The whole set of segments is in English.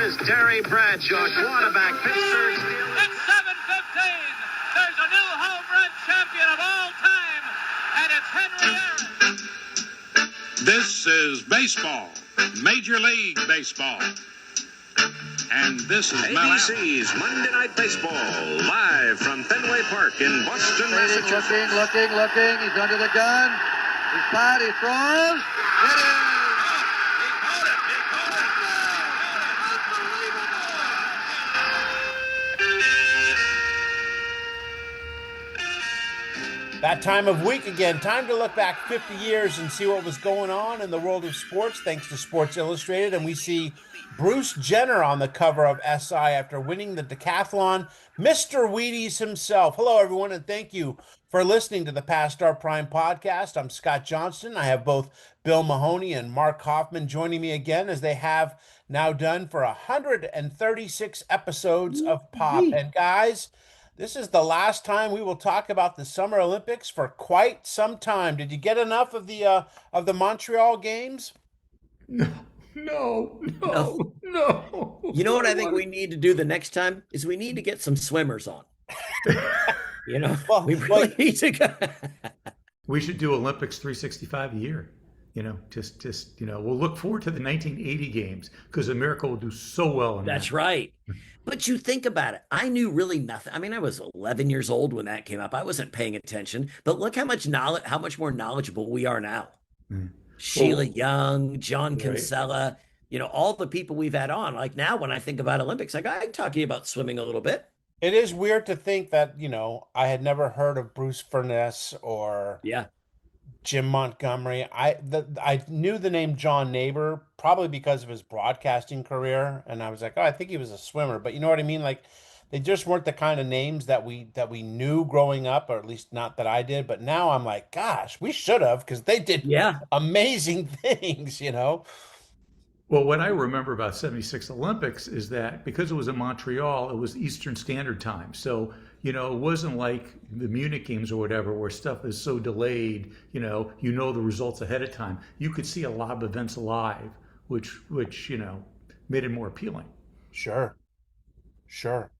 is Terry Bradshaw, quarterback. Pittsburgh Steelers. It's 7:15. There's a new home run champion of all time, and it's Henry Aaron. This is baseball, Major League Baseball. And this is ABC's Monday Night Baseball, live from Fenway Park in Boston, Massachusetts. Looking. He's under the gun. He's tied. He throws. It is. That time of week again. Time to look back 50 years and see what was going on in the world of sports, thanks to Sports Illustrated. And we see Bruce Jenner on the cover of SI after winning the decathlon. Mr. Wheaties himself. Hello, everyone, and thank you for listening to the Past Star Prime podcast. I'm Scott Johnston. I have both Bill Mahoney and Mark Hoffman joining me again, as they have now done for 136 episodes of Pop. And guys, this is the last time we will talk about the Summer Olympics for quite some time. Did you get enough of the Montreal Games? No. You know what I think we need to do the next time is we need to get some swimmers on. We really need to go. We should do Olympics 365 a year. We'll look forward to the 1980 games because America will do so well in That's that. right. But you think about it. I knew really nothing. I mean, I was 11 years old when that came up. I wasn't paying attention. But look how much more knowledgeable we are now. Sheila Young, John Kinsella, all the people we've had on. Like now, when I think about Olympics, I can talk to you about swimming a little bit. It is weird to think that, I had never heard of Bruce Furness or Jim Montgomery. I knew the name John Neighbor probably because of his broadcasting career, and I was like, oh, I think he was a swimmer. But you know what I mean? Like, they just weren't the kind of names that we knew growing up, or at least not that I did. But now I'm like, gosh, we should have, because they did amazing things, Well, what I remember about 76 Olympics is that because it was in Montreal, it was Eastern Standard Time. So, it wasn't like the Munich games or whatever, where stuff is so delayed, the results ahead of time. You could see a lot of events live, which made it more appealing. Sure.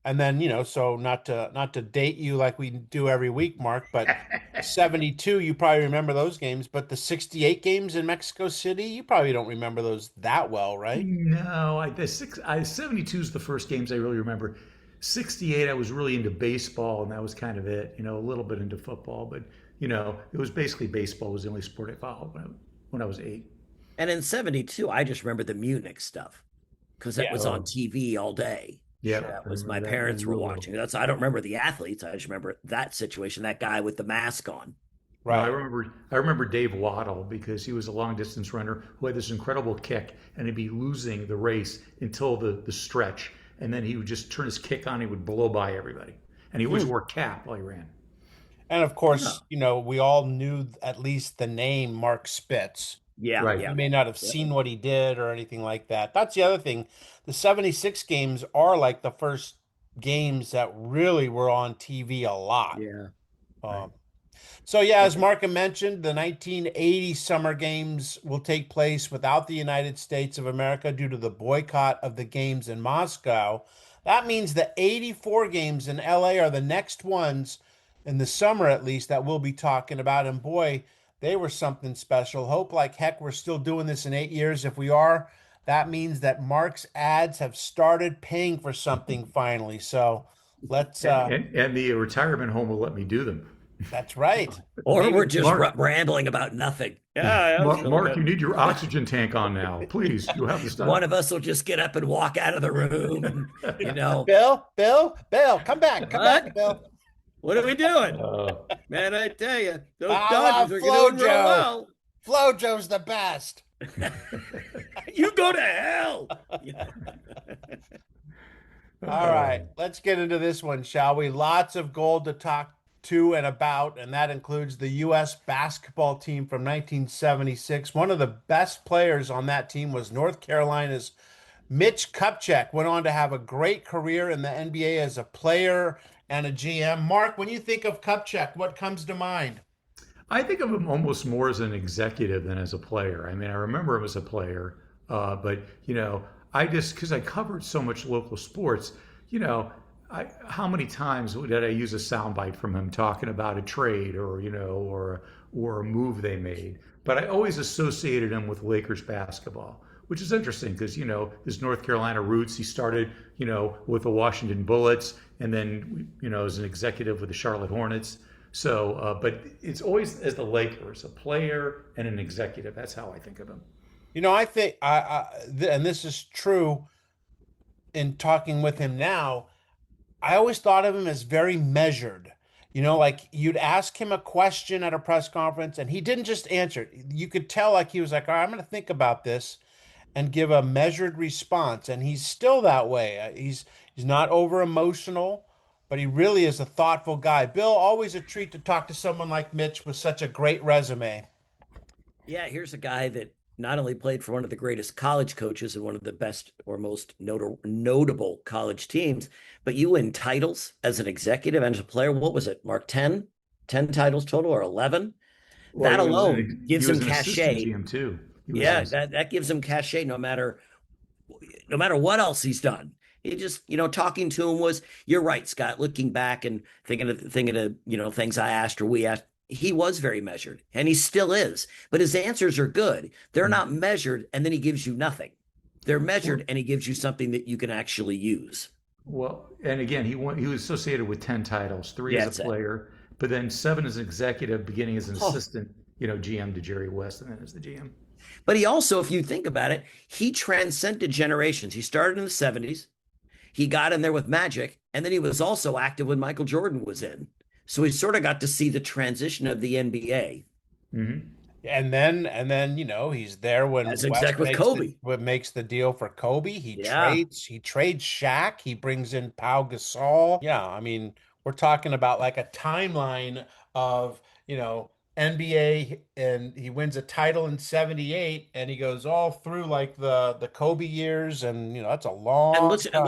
And then, so not to date you like we do every week, Mark, but 72, you probably remember those games, but the 68 games in Mexico City, you probably don't remember those that well, right? No, 72 is the first games I really remember. 68, I was really into baseball, and that was kind of it, a little bit into football, but, it was basically baseball was the only sport I followed when I was 8. And in 72, I just remember the Munich stuff because it was on TV all day. Yeah, that was my parents were watching. I don't remember the athletes. I just remember that situation, that guy with the mask on. Right. I remember Dave Waddle because he was a long distance runner who had this incredible kick, and he'd be losing the race until the stretch, and then he would just turn his kick on. He would blow by everybody, and he always wore a cap while he ran. And of course, we all knew at least the name Mark Spitz. Yeah, right. You may not have seen what he did or anything like that. That's the other thing. The 76 games are like the first games that really were on TV a lot. Yeah. So, as Mark mentioned, the 1980 Summer Games will take place without the United States of America due to the boycott of the games in Moscow. That means the 84 games in LA are the next ones in the summer, at least, that we'll be talking about. And boy, they were something special. Hope like heck we're still doing this in 8 years. If we are, that means that Mark's ads have started paying for something finally. So let's... And the retirement home will let me do them. That's right. Or we're just rambling about nothing. Mark, you need your oxygen tank on now. Please, you have to stop. One of us will just get up and walk out of the room. And, Bill, come back, Bill. What are we doing? Man, I tell you, those Dodgers are doing real well. Flojo's the best. You go to hell. All right, let's get into this one, shall we? Lots of gold to talk to and about, and that includes the U.S. basketball team from 1976. One of the best players on that team was North Carolina's Mitch Kupchak. Went on to have a great career in the NBA as a player and a GM. Mark, when you think of Kupchak, what comes to mind? I think of him almost more as an executive than as a player. I mean, I remember him as a player, but I just, because I covered so much local sports, you know, how many times did I use a soundbite from him talking about a trade or, you know, or a move they made? But I always associated him with Lakers basketball, which is interesting because, you know, his North Carolina roots, he started, you know, with the Washington Bullets and then, you know, as an executive with the Charlotte Hornets. So, but it's always as the Lakers, a player and an executive. That's how I think of him. You know, I think, and this is true in talking with him now, I always thought of him as very measured. You know, like you'd ask him a question at a press conference and he didn't just answer it. You could tell like he was like, all right, I'm going to think about this and give a measured response. And he's still that way. He's not over emotional, but he really is a thoughtful guy. Bill, always a treat to talk to someone like Mitch with such a great resume. Yeah, here's a guy that not only played for one of the greatest college coaches and one of the best or most notable college teams, but you win titles as an executive and as a player. What was it, Mark? 10 titles total or 11? Well, that alone gives him cachet. GM too. Yeah, that gives him cachet no matter what else he's done. He just, you know, talking to him was, you're right, Scott, looking back and thinking of, you know, things I asked or we asked, he was very measured and he still is, but his answers are good. They're not measured and then he gives you nothing. They're measured and he gives you something that you can actually use. Well, and again, he was associated with 10 titles, 3 as a player, but then 7 as an executive, beginning as an assistant, you know, GM to Jerry West and then as the GM. But he also, if you think about it, he transcended generations. He started in the 70s. He got in there with Magic, and then he was also active when Michael Jordan was in. So he sort of got to see the transition of the NBA. Mm-hmm. And then, you know, he's there when That's exactly with Kobe. Makes the deal for Kobe. He trades Shaq. He brings in Pau Gasol. Yeah, I mean, we're talking about like a timeline of, you know, NBA, and he wins a title in 78 and he goes all through like the Kobe years, and you know, that's a long time.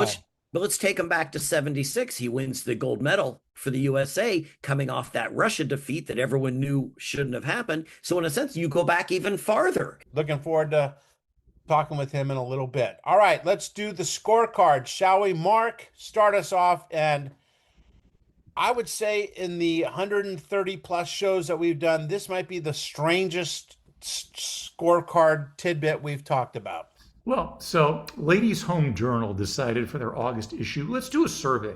But let's take him back to 76. He wins the gold medal for the USA coming off that Russia defeat that everyone knew shouldn't have happened. So in a sense, you go back even farther. Looking forward to talking with him in a little bit. All right, let's do the scorecard, shall we? Mark, start us off. And I would say in the 130 plus shows that we've done, this might be the strangest scorecard tidbit we've talked about. Well, so Ladies Home Journal decided for their August issue, let's do a survey.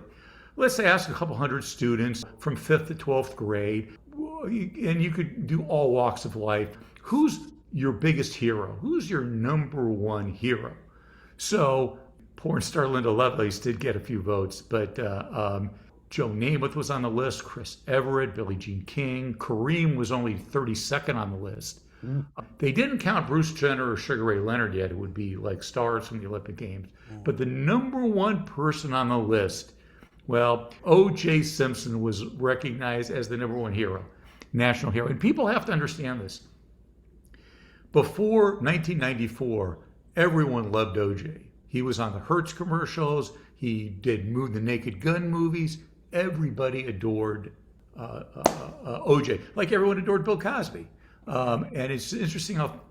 Let's ask a couple hundred students from 5th to 12th grade, and you could do all walks of life. Who's your biggest hero? Who's your number one hero? So porn star Linda Lovelace did get a few votes, but Joe Namath was on the list, Chris Everett, Billie Jean King. Kareem was only 32nd on the list. They didn't count Bruce Jenner or Sugar Ray Leonard yet, who would be like stars from the Olympic Games. But the number one person on the list, well, O.J. Simpson was recognized as the number one hero, national hero. And people have to understand this. Before 1994, everyone loved O.J. He was on the Hertz commercials. He did the Naked Gun movies. Everybody adored O.J., like everyone adored Bill Cosby. And it's interesting how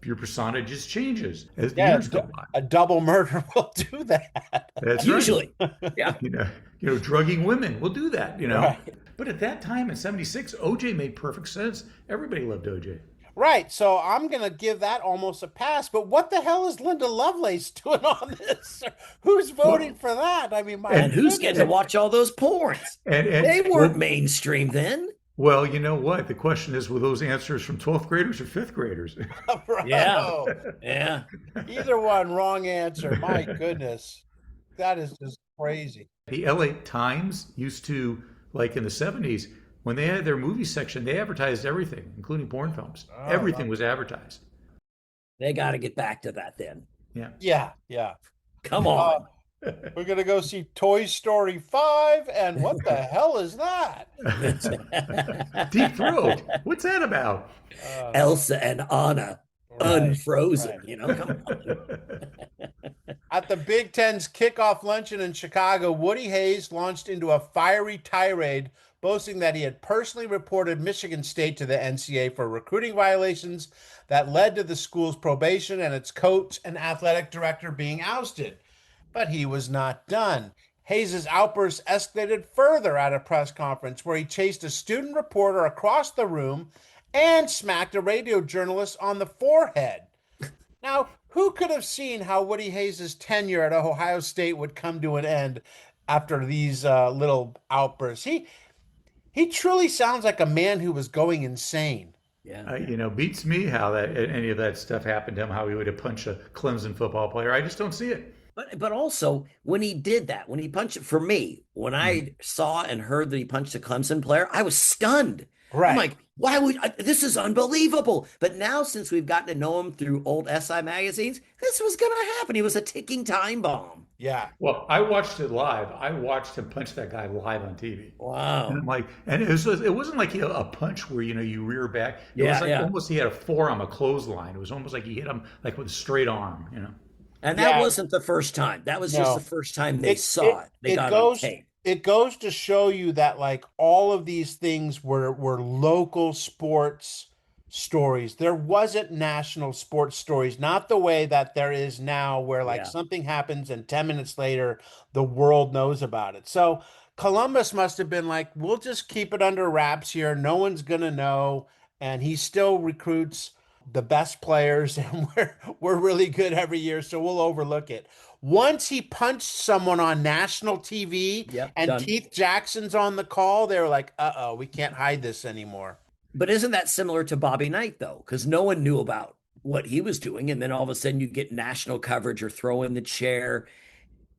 your persona just changes as the years go by. A double murder will do that. That's usually, right. Yeah. You know, drugging women will do that. You know, right. But at that time in '76, OJ made perfect sense. Everybody loved OJ. Right. So I'm going to give that almost a pass. But what the hell is Linda Lovelace doing on this? Who's voting for that? I mean, and who's getting to watch all those porns? And they weren't mainstream then. Well, you know what? The question is, were those answers from 12th graders or 5th graders? Yeah. Yeah. Either one, wrong answer. My goodness. That is just crazy. The LA Times used to, like in the 70s, when they had their movie section, they advertised everything, including porn films. Everything was advertised. They got to get back to that then. Yeah. Yeah. Come on. We're going to go see Toy Story 5, and what the hell is that? Deep Throat. What's that about? Elsa and Anna, unfrozen, you know, come on. At the Big Ten's kickoff luncheon in Chicago, Woody Hayes launched into a fiery tirade boasting that he had personally reported Michigan State to the NCAA for recruiting violations that led to the school's probation and its coach and athletic director being ousted. But he was not done. Hayes' outburst escalated further at a press conference where he chased a student reporter across the room and smacked a radio journalist on the forehead. Now, who could have seen how Woody Hayes' tenure at Ohio State would come to an end after these little outbursts? He truly sounds like a man who was going insane. Yeah. Beats me how that any of that stuff happened to him, how he would have punched a Clemson football player. I just don't see it. But also when he did that, when he punched it, for me, when I saw and heard that he punched a Clemson player, I was stunned. Right. I'm like, why would this is unbelievable. But now, since we've gotten to know him through old SI magazines, this was going to happen. He was a ticking time bomb. Yeah. Well, I watched it live. I watched him punch that guy live on TV. Wow. And I'm like, and it wasn't like a punch where you rear back. It was like almost he had a forearm, a clothesline. It was almost like he hit him like with a straight arm. And that wasn't the first time. That was just the first time they saw it. They got it on tape. It goes to show you that like all of these things were local sports stories. There wasn't national sports stories, not the way that there is now where like something happens and 10 minutes later the world knows about it. So Columbus must have been like, we'll just keep it under wraps here. No one's going to know. And he still recruits the best players and we're really good every year. So we'll overlook it. Once he punched someone on national TV and done. Keith Jackson's on the call, they were like, uh-oh, we can't hide this anymore. But isn't that similar to Bobby Knight, though? Because no one knew about what he was doing. And then all of a sudden you get national coverage or throw in the chair.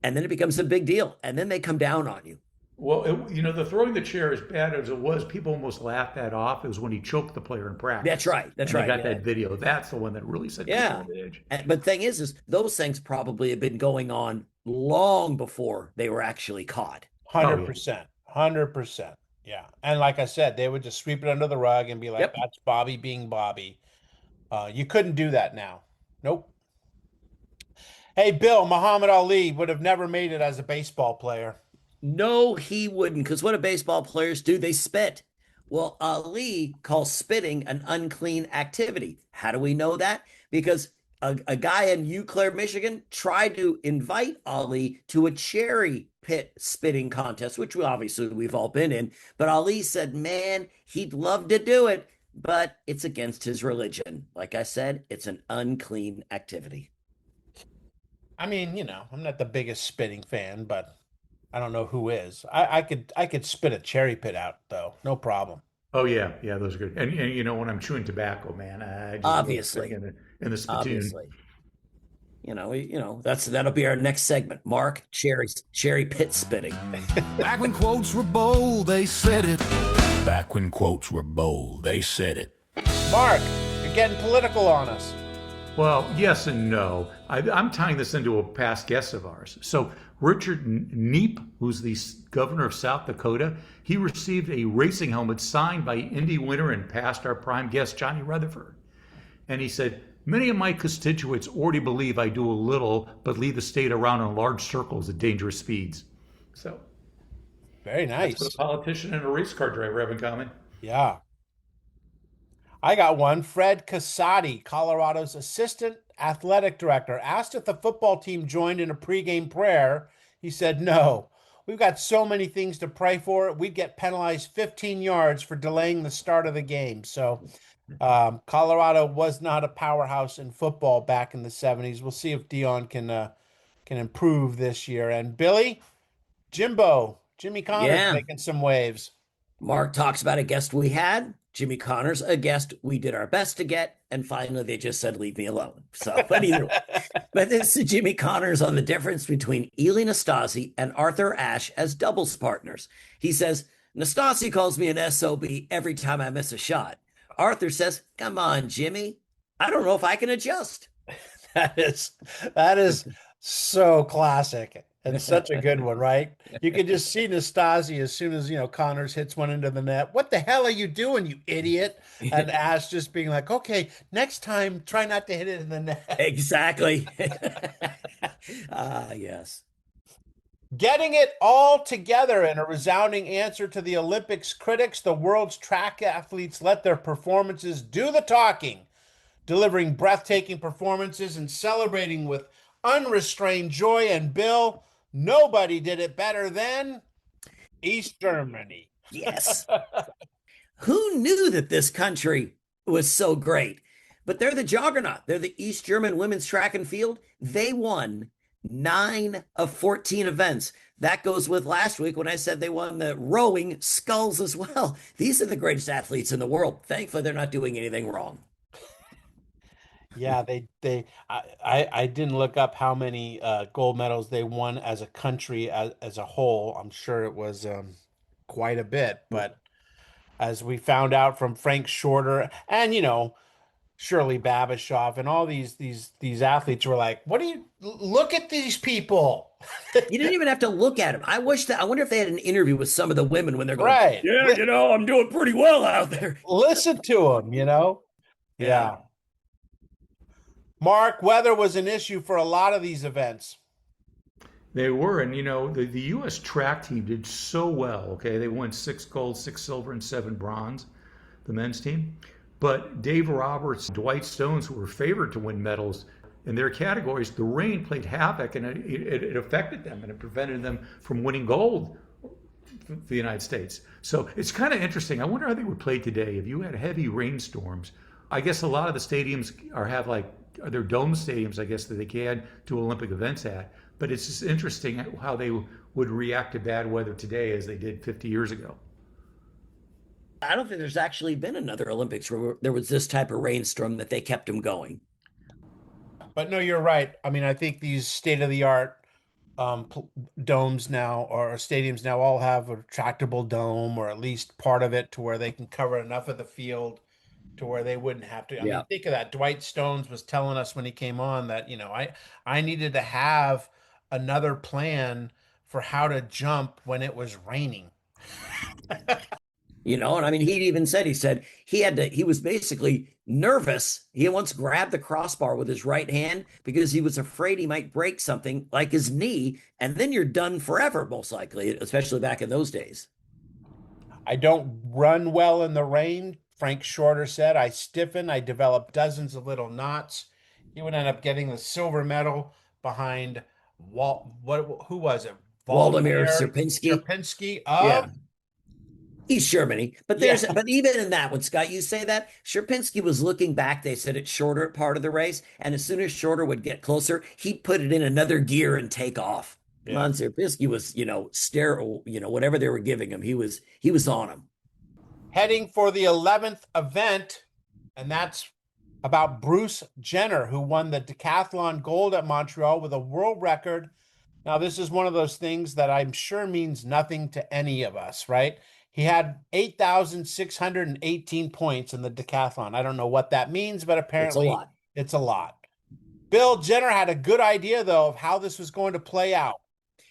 And then it becomes a big deal. And then they come down on you. Well, the throwing the chair, as bad as it was, people almost laughed that off. It was when he choked the player in practice. That's right. That's right. I got that video. That's the one that really set people on the edge. But the thing is those things probably have been going on long before they were actually caught. 100%. 100%. Yeah. And like I said, they would just sweep it under the rug and be like, that's Bobby being Bobby. You couldn't do that now. Nope. Hey, Bill, Muhammad Ali would have never made it as a baseball player. No, he wouldn't, because what do baseball players do? They spit. Well, Ali calls spitting an unclean activity. How do we know that? Because a guy in Eau Claire, Michigan, tried to invite Ali to a cherry pit spitting contest, which we've all been in. But Ali said, man, he'd love to do it, but it's against his religion. Like I said, it's an unclean activity. I mean, I'm not the biggest spitting fan, but I don't know who is. I could spit a cherry pit out though, no problem. Oh yeah, those are good. And when I'm chewing tobacco, man, I just obviously in the spittoon. Obviously. That'll be our next segment. Mark, cherry pit spitting. Back when quotes were bold, they said it. Back when quotes were bold, they said it. Mark, you're getting political on us. Well, yes and no. I'm tying this into a past guest of ours. So Richard Neep, who's the governor of South Dakota, he received a racing helmet signed by Indy winner and past our prime guest, Johnny Rutherford. And he said, many of my constituents already believe I do a little, but lead the state around in large circles at dangerous speeds. So very nice. That's what a politician and a race car driver have in common. Yeah. I got one. Fred Casati, Colorado's assistant athletic director, asked if the football team joined in a pregame prayer. He said, no. We've got so many things to pray for. We'd get penalized 15 yards for delaying the start of the game. So Colorado was not a powerhouse in football back in the 70s. We'll see if Dion can improve this year. And Billy, Jimmy Connors making some waves. Mark talks about a guest we had. Jimmy Connors, a guest we did our best to get, and finally they just said, leave me alone. So, but either way. But this is Jimmy Connors on the difference between Ely Nastasi and Arthur Ashe as doubles partners. He says, Nastasi calls me an SOB every time I miss a shot. Arthur says, come on, Jimmy. I don't know if I can adjust. That is so classic. And such a good one, right? You can just see Nastasi as soon as, Connors hits one into the net. What the hell are you doing, you idiot? And Ash just being like, okay, next time, try not to hit it in the net. Exactly. Yes. Getting it all together in a resounding answer to the Olympics critics, the world's track athletes let their performances do the talking, delivering breathtaking performances and celebrating with unrestrained joy. And Bill, nobody did it better than East Germany. Yes. Who knew that this country was so great? But they're the juggernaut. They're the East German women's track and field. They won 9 of 14 events. That goes with last week when I said they won the rowing sculls as well. These are the greatest athletes in the world. Thankfully, they're not doing anything wrong. Yeah, I didn't look up how many gold medals they won as a country as a whole. I'm sure it was quite a bit, but as we found out from Frank Shorter and Shirley Babashoff and all these athletes were like, "What do you look at these people?" You didn't even have to look at them. I wonder if they had an interview with some of the women when they're going, Right. Yeah, I'm doing pretty well out there. Listen to them, Yeah. Mark, weather was an issue for a lot of these events. They were, and the U.S. track team did so well. Okay, they won 6 gold, 6 silver, and 7 bronze, the men's team. But Dave Roberts, Dwight Stones, who were favored to win medals in their categories, the rain played havoc, and it affected them, and it prevented them from winning gold for the United States. So it's kind of interesting. I wonder how they would play today if you had heavy rainstorms. I guess a lot of the stadiums are they're dome stadiums, I guess, that they can do Olympic events at. But it's just interesting how they would react to bad weather today as they did 50 years ago. I don't think there's actually been another Olympics where there was this type of rainstorm that they kept them going. But no, you're right. I mean, I think these state-of-the-art domes now or stadiums now all have a retractable dome or at least part of it to where they can cover enough of the field to where they wouldn't have to. I mean, think of that. Dwight Stones was telling us when he came on that, I needed to have another plan for how to jump when it was raining. And I mean, he said he was basically nervous. He once grabbed the crossbar with his right hand because he was afraid he might break something like his knee, and then you're done forever, most likely, especially back in those days. I don't run well in the rain. Frank Shorter said, I stiffen, I develop dozens of little knots. He would end up getting the silver medal behind who was it? Waldemar Sierpinski of East Germany. But but even in that one, Scott, you say that Sierpinski was looking back. They said it's Shorter part of the race, and as soon as Shorter would get closer, he'd put it in another gear and take off. Yeah. Come on, Sierpinski was, sterile, whatever they were giving him, he was on him. Heading for the 11th event, and that's about Bruce Jenner, who won the decathlon gold at Montreal with a world record. Now, this is one of those things that I'm sure means nothing to any of us, right? He had 8,618 points in the decathlon. I don't know what that means, but apparently it's a lot. Bill Jenner had a good idea, though, of how this was going to play out.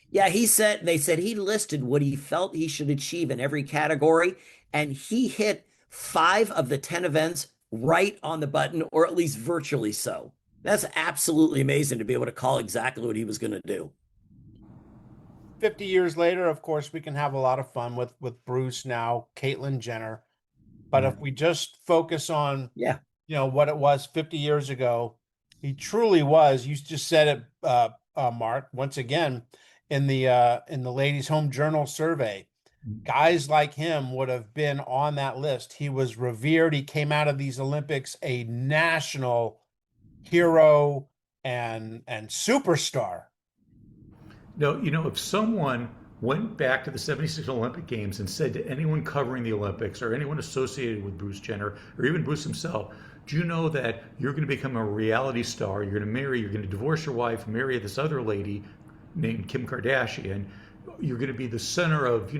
Yeah, they said he listed what he felt he should achieve in every category, and he hit 5 of the 10 events right on the button, or at least virtually so. That's absolutely amazing to be able to call exactly what he was going to do. 50 years later, of course, we can have a lot of fun with Bruce now, Caitlyn Jenner. But if we just focus on, what it was 50 years ago, he truly was. You just said it, Mark, once again, in the Ladies' Home Journal survey. Guys like him would have been on that list. He was revered. He came out of these Olympics a national hero and superstar. No, if someone went back to the 76 Olympic Games and said to anyone covering the Olympics or anyone associated with Bruce Jenner or even Bruce himself, do you know that you're going to become a reality star? You're going to divorce your wife, marry this other lady named Kim Kardashian. You're going to be the center of,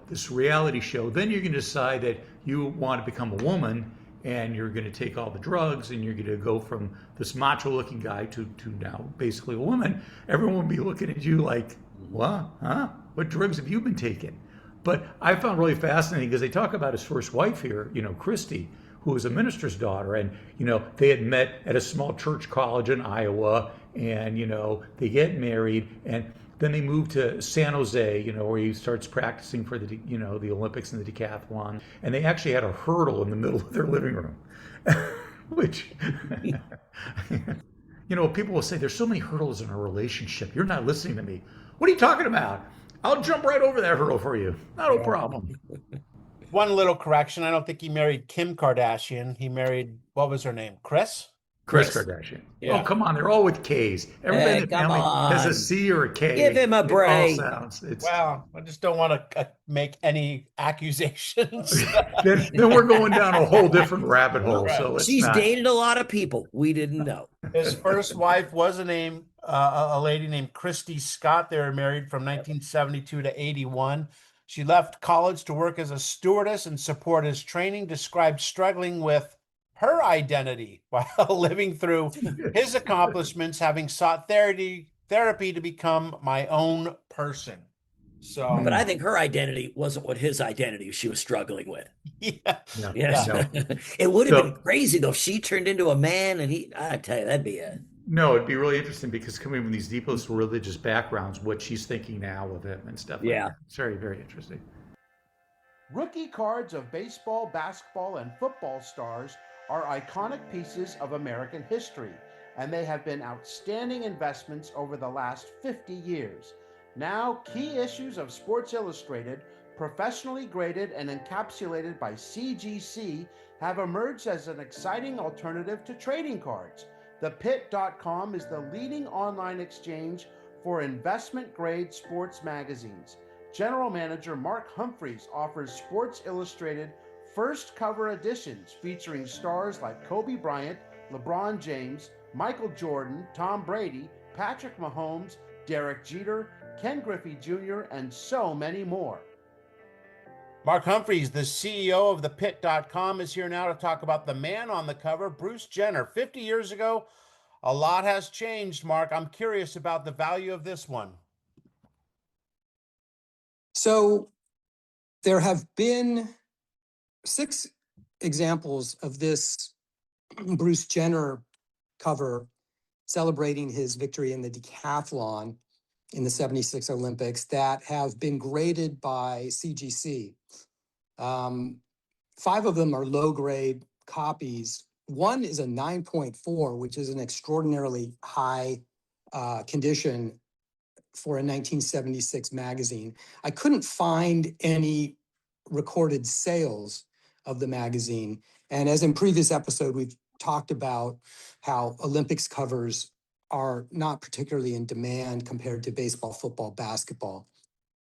this reality show. Then you're going to decide that you want to become a woman and you're going to take all the drugs and you're going to go from this macho looking guy to now basically a woman. Everyone will be looking at you like, what? Huh? What drugs have you been taking? But I found really fascinating because they talk about his first wife here, Christy, who was a minister's daughter. And, they had met at a small church college in Iowa and, they get married. And Then they moved to San Jose, where he starts practicing for the Olympics and the decathlon. And they actually had a hurdle in the middle of their living room, which, people will say, there's so many hurdles in a relationship. You're not listening to me. What are you talking about? I'll jump right over that hurdle for you. Not a problem. One little correction. I don't think he married Kim Kardashian. He married, what was her name? Kris Kardashian. Yeah. Oh, come on. They're all with K's. Everybody in the family has a C or a K. Give him a break. Well, I just don't want to make any accusations. then we're going down a whole different rabbit hole. Right. So she's dated a lot of people. We didn't know. His first wife was a lady named Christy Scott. They were married from 1972 to 81. She left college to work as a stewardess and support his training, described struggling with her identity while living through his accomplishments, having sought therapy to become my own person. So, but I think her identity wasn't what his identity she was struggling with. Yeah. It would have been crazy though if she turned into a man and I tell you, that'd be it. No, it'd be really interesting because coming from these deepest religious backgrounds, what she's thinking now of him and stuff. Yeah. Like that. It's very, very interesting. Rookie cards of baseball, basketball, and football stars are iconic pieces of American history, and they have been outstanding investments over the last 50 years. Now, key issues of Sports Illustrated, professionally graded and encapsulated by CGC, have emerged as an exciting alternative to trading cards. ThePit.com is the leading online exchange for investment-grade sports magazines. General Manager Mark Humphreys offers Sports Illustrated first cover editions featuring stars like Kobe Bryant, LeBron James, Michael Jordan, Tom Brady, Patrick Mahomes, Derek Jeter, Ken Griffey Jr., and so many more. Mark Humphreys, the CEO of ThePit.com, is here now to talk about the man on the cover, Bruce Jenner. 50 years ago, a lot has changed, Mark. I'm curious about the value of this one. So there have been 6 examples of this Bruce Jenner cover celebrating his victory in the decathlon in the 76 Olympics that have been graded by CGC. 5 of them are low-grade copies. One is a 9.4, which is an extraordinarily high condition for a 1976 magazine. I couldn't find any recorded sales of the magazine. And as in previous episode, we've talked about how Olympics covers are not particularly in demand compared to baseball, football, basketball.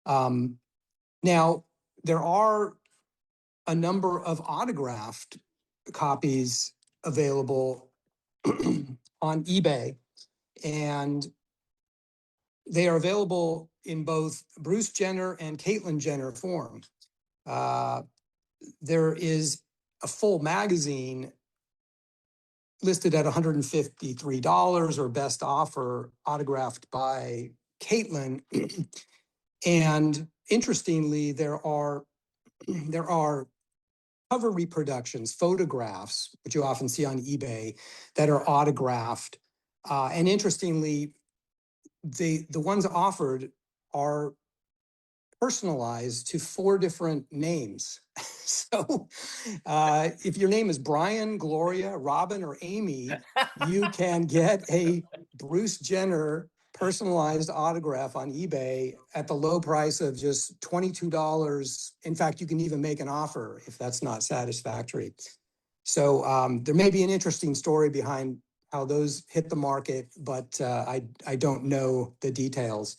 Now, there are a number of autographed copies available on eBay, and they are available in both Bruce Jenner and Caitlyn Jenner form. There is a full magazine listed at $153 or best offer, autographed by Caitlyn. And interestingly, there are cover reproductions, photographs, which you often see on eBay, that are autographed. And interestingly, the ones offered are personalized to 4 different names. So if your name is Brian, Gloria, Robin, or Amy, you can get a Bruce Jenner personalized autograph on eBay at the low price of just $22. In fact, you can even make an offer if that's not satisfactory. So there may be an interesting story behind how those hit the market, but I don't know the details.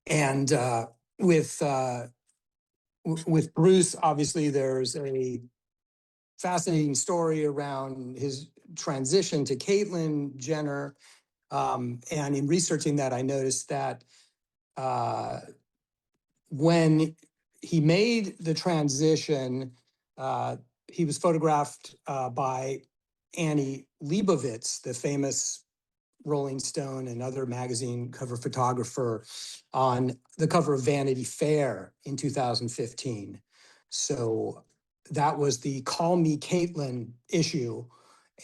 And with Bruce, obviously, there's a fascinating story around his transition to Caitlyn Jenner. And in researching that, I noticed that when he made the transition, he was photographed by Annie Leibovitz, the famous Rolling Stone and other magazine cover photographer, on the cover of Vanity Fair in 2015. So that was the Call Me Caitlyn issue.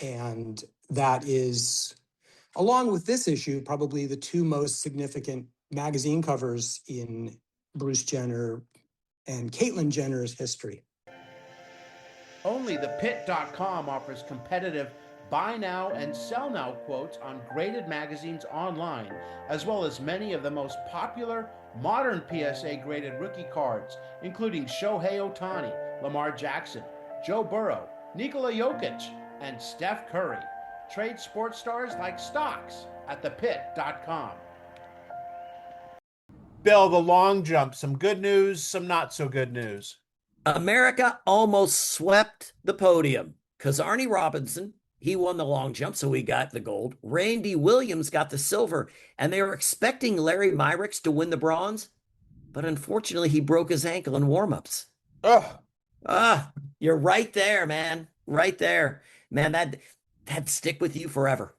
And that is, along with this issue, probably the 2 most significant magazine covers in Bruce Jenner and Caitlyn Jenner's history. Only thepit.com offers competitive buy now and sell now quotes on graded magazines online, as well as many of the most popular modern PSA graded rookie cards, including Shohei Ohtani, Lamar Jackson, Joe Burrow, Nikola Jokic, and Steph Curry. Trade sports stars like stocks at thepit.com. Bill, the long jump, some good news, some not so good news. America almost swept the podium because Arnie Robinson, he won the long jump, so he got the gold. Randy Williams got the silver, and they were expecting Larry Myricks to win the bronze, but unfortunately, he broke his ankle in warm-ups. You're right there, man. Right there. Man, that'd stick with you forever.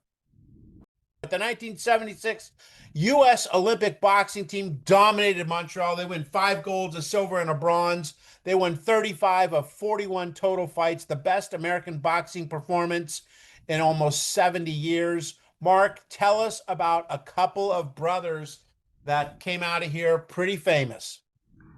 The 1976 U.S. Olympic boxing team dominated Montreal. They win 5 golds, a silver, and a bronze. They won 35 of 41 total fights, the best American boxing performance in almost 70 years. Mark, tell us about a couple of brothers that came out of here pretty famous.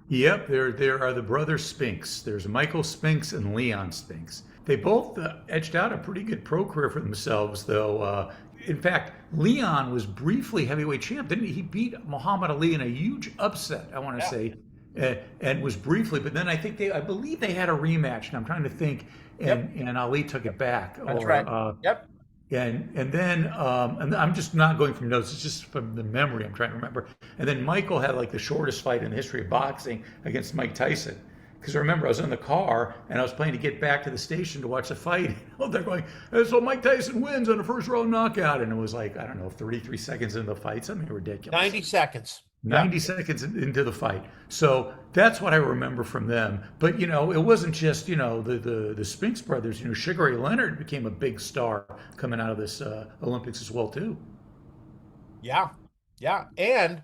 Yep, there are the brothers Spinks. There's Michael Spinks and Leon Spinks. They both edged out a pretty good pro career for themselves, though. In fact, Leon was briefly heavyweight champ, didn't he? He beat Muhammad Ali in a huge upset, I want to say, and was briefly. But then I believe they had a rematch, and I'm trying to think, and Ali took it back. That's right. And then and I'm just not going from notes; it's just from the memory. I'm trying to remember. And then Michael had like the shortest fight in the history of boxing against Mike Tyson. Because I remember I was in the car and I was planning to get back to the station to watch the fight. They're going, so Mike Tyson wins on a first round knockout. And it was like, I don't know, 33 seconds into the fight, something ridiculous. 90 seconds. 90 seconds into the fight. So that's what I remember from them. But, you know, it wasn't just, you know, the Spinks brothers. You know, Sugar Ray Leonard became a big star coming out of this Olympics as well, too. Yeah. And,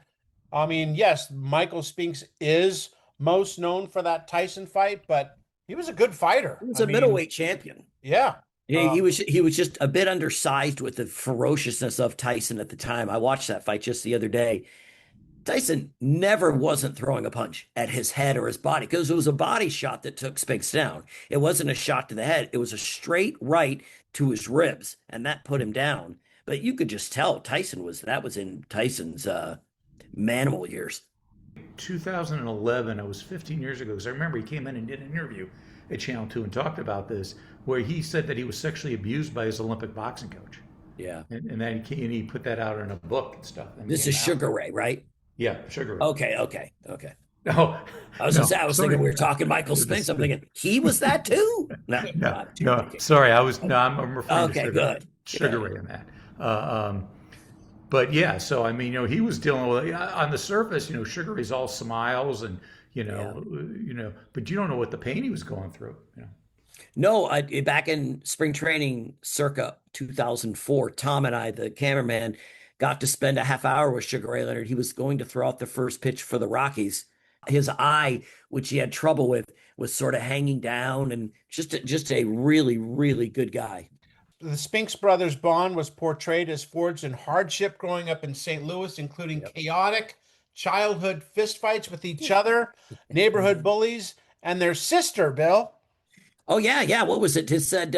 I mean, yes, Michael Spinks is most known for that Tyson fight, but he was a good fighter. He was a middleweight champion. Yeah. He was just a bit undersized with the ferociousness of Tyson at the time. I watched that fight just the other day. Tyson never wasn't throwing a punch at his head or his body because it was a body shot that took Spinks down. It wasn't a shot to the head. It was a straight right to his ribs, and that put him down. But you could just tell that was in Tyson's manimal years. 2011, it was 15 years ago, because I remember he came in and did an interview at Channel 2 and talked about this, where he said that he was sexually abused by his Olympic boxing coach. Yeah. And then he put that out in a book and stuff. This is Sugar Ray, right? Yeah, Sugar Ray. Okay. No, I was thinking we were talking Michael Spinks. I'm thinking he was that too. No. Sorry, I'm referring to Sugar Ray in that. But yeah, so I mean, you know, he was dealing with on the surface, you know, Sugar Ray's all smiles and you know, but you don't know what the pain he was going through. You know. No, back in spring training, circa 2004, Tom and I, the cameraman, got to spend a half hour with Sugar Ray Leonard. He was going to throw out the first pitch for the Rockies. His eye, which he had trouble with, was sort of hanging down, and just a really, really good guy. The Spinks brothers' bond was portrayed as forged in hardship growing up in St. Louis, including chaotic childhood fistfights with each other, neighborhood bullies, and their sister, Bill. Oh, yeah. What was it? It said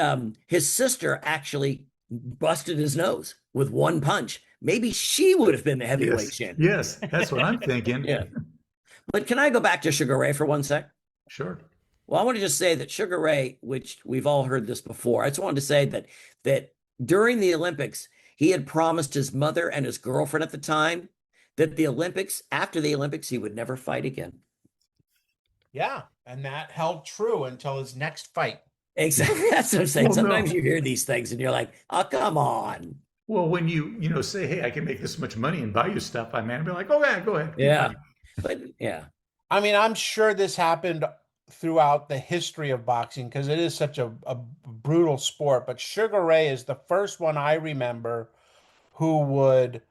his sister actually busted his nose with one punch. Maybe she would have been the heavyweight champion. Yes, that's what I'm thinking. Yeah. But can I go back to Sugar Ray for one sec? Sure. Well, I want to just say that Sugar Ray, which we've all heard this before, I just wanted to say that during the Olympics, he had promised his mother and his girlfriend at the time that after the Olympics, he would never fight again. Yeah, and that held true until his next fight. Exactly. That's what I'm saying. Sometimes you hear these things and you're like, oh, come on. Well, when you say, hey, I can make this much money and buy you stuff, I'd be like, oh, yeah, go ahead. Yeah. But yeah. I mean, I'm sure this happened throughout the history of boxing because it is such a brutal sport. But Sugar Ray is the first one I remember who would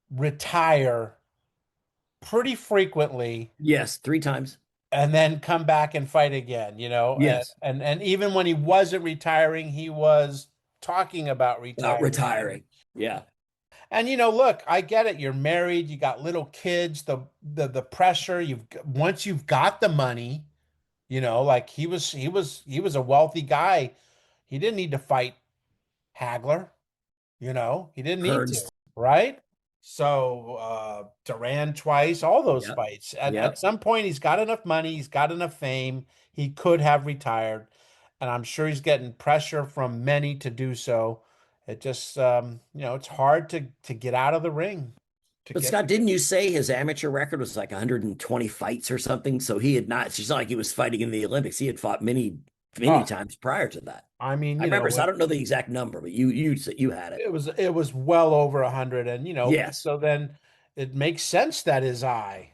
retire pretty frequently. Yes, 3 times. And then come back and fight again, you know? Yes. And even when he wasn't retiring, he was talking about retiring. Not retiring. Yeah. And look, I get it. You're married, you got little kids, the pressure, once you've got the money, like he was a wealthy guy. He didn't need to fight Hagler, he didn't need to, Hearns. right? So Duran twice, all those Yep. fights. At Yep. some point, he's got enough money, he's got enough fame, he could have retired, and I'm sure he's getting pressure from many to do so. It just, it's hard to get out of the ring. To But get Scott, didn't you say his amateur record was like 120 fights or something? So he had not, it's not like he was fighting in the Olympics. He had fought many, many Oh, times prior to that. I mean, I remember, so I don't know the exact number, but you had it. it was well over 100, and Yes. so then it makes sense that his eye.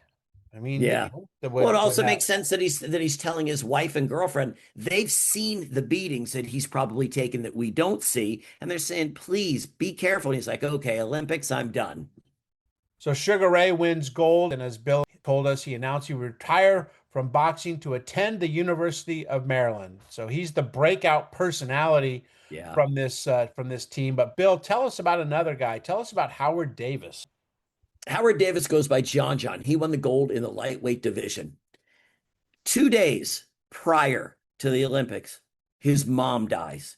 I mean, Yeah. the Well, it would also have. makes sense that he's telling his wife and girlfriend they've seen the beatings that he's probably taken that we don't see, and they're saying, "Please be careful." And he's like, "Okay, Olympics, I'm done." So Sugar Ray wins gold, and as Bill told us, he announced he would retire from boxing to attend the University of Maryland. So he's the breakout personality Yeah. from this team. But Bill, tell us about another guy. Tell us about Howard Davis. Howard Davis goes by John John. He won the gold in the lightweight division. 2 days prior to the Olympics, his mom dies.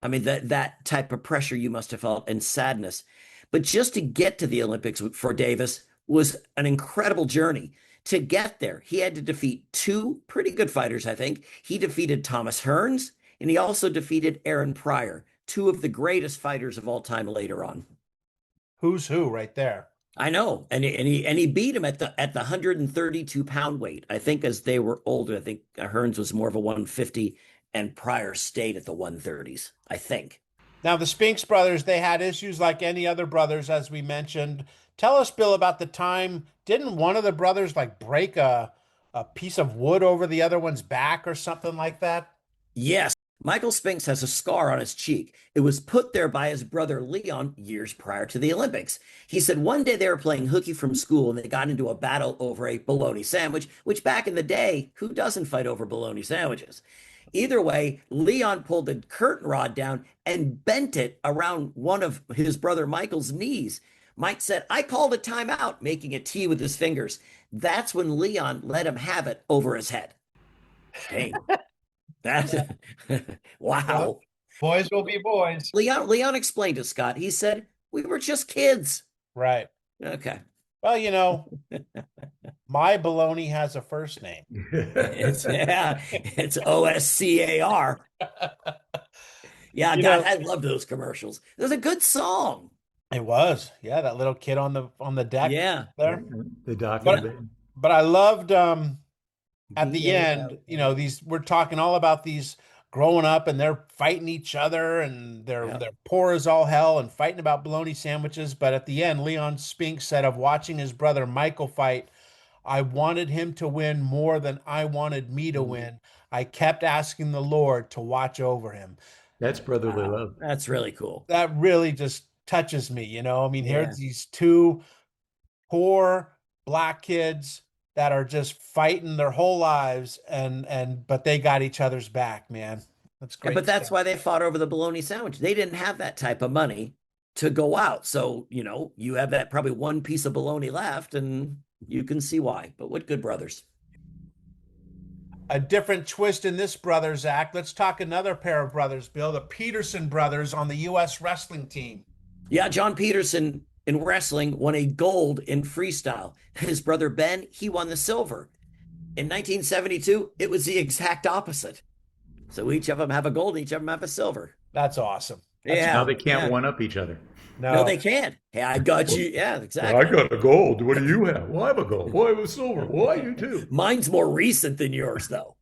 I mean, that type of pressure you must have felt and sadness. But just to get to the Olympics for Davis was an incredible journey. To get there, he had to defeat two pretty good fighters, I think. He defeated Thomas Hearns, and he also defeated Aaron Pryor, two of the greatest fighters of all time later on. Who's who right there? I know, and he beat him at the 132-pound weight. I think as they were older, I think Hearns was more of a 150, and Pryor stayed at the 130s. I think. Now, the Spinks brothers, they had issues like any other brothers, as we mentioned. Tell us, Bill, about the time. Didn't one of the brothers like break a piece of wood over the other one's back or something like that? Yes, Michael Spinks has a scar on his cheek. It was put there by his brother Leon years prior to the Olympics. He said one day they were playing hooky from school and they got into a battle over a bologna sandwich, which back in the day, who doesn't fight over bologna sandwiches? Either way, Leon pulled the curtain rod down and bent it around one of his brother Michael's knees. Mike said, "I called a timeout," making a T with his fingers. That's when Leon let him have it over his head. Dang. That's wow. Boys will be boys. Leon explained to Scott. He said, "We were just kids." Right. Okay. Well, my baloney has a first name. It's OSCAR. Yeah, God, I love those commercials. It was a good song. It was. Yeah, that little kid on the deck. Yeah. There. The doc. But I loved at the end, we're talking all about these growing up and they're fighting each other and they're poor as all hell and fighting about bologna sandwiches. But at the end, Leon Spinks said of watching his brother Michael fight, "I wanted him to win more than I wanted me to win. I kept asking the Lord to watch over him." That's brotherly love. That's really cool. That really just touches me, I mean, here's these two poor Black kids that are just fighting their whole lives but they got each other's back, man. That's great. But that's why they fought over the bologna sandwich. They didn't have that type of money to go out. So, you have that probably one piece of bologna left and you can see why. But what good brothers. A different twist in this brothers act. Let's talk another pair of brothers, Bill, the Peterson brothers on the U.S. wrestling team. Yeah, John Peterson in wrestling won a gold in freestyle. His brother Ben, he won the silver. In 1972, it was the exact opposite. So each of them have a gold, each of them have a silver. That's awesome. Now they can't one up each other. No, they can't. Hey, I got you. Yeah, exactly. I got a gold. What do you have? Well, I have a gold. Well, I have a silver. Why you too? Mine's more recent than yours, though.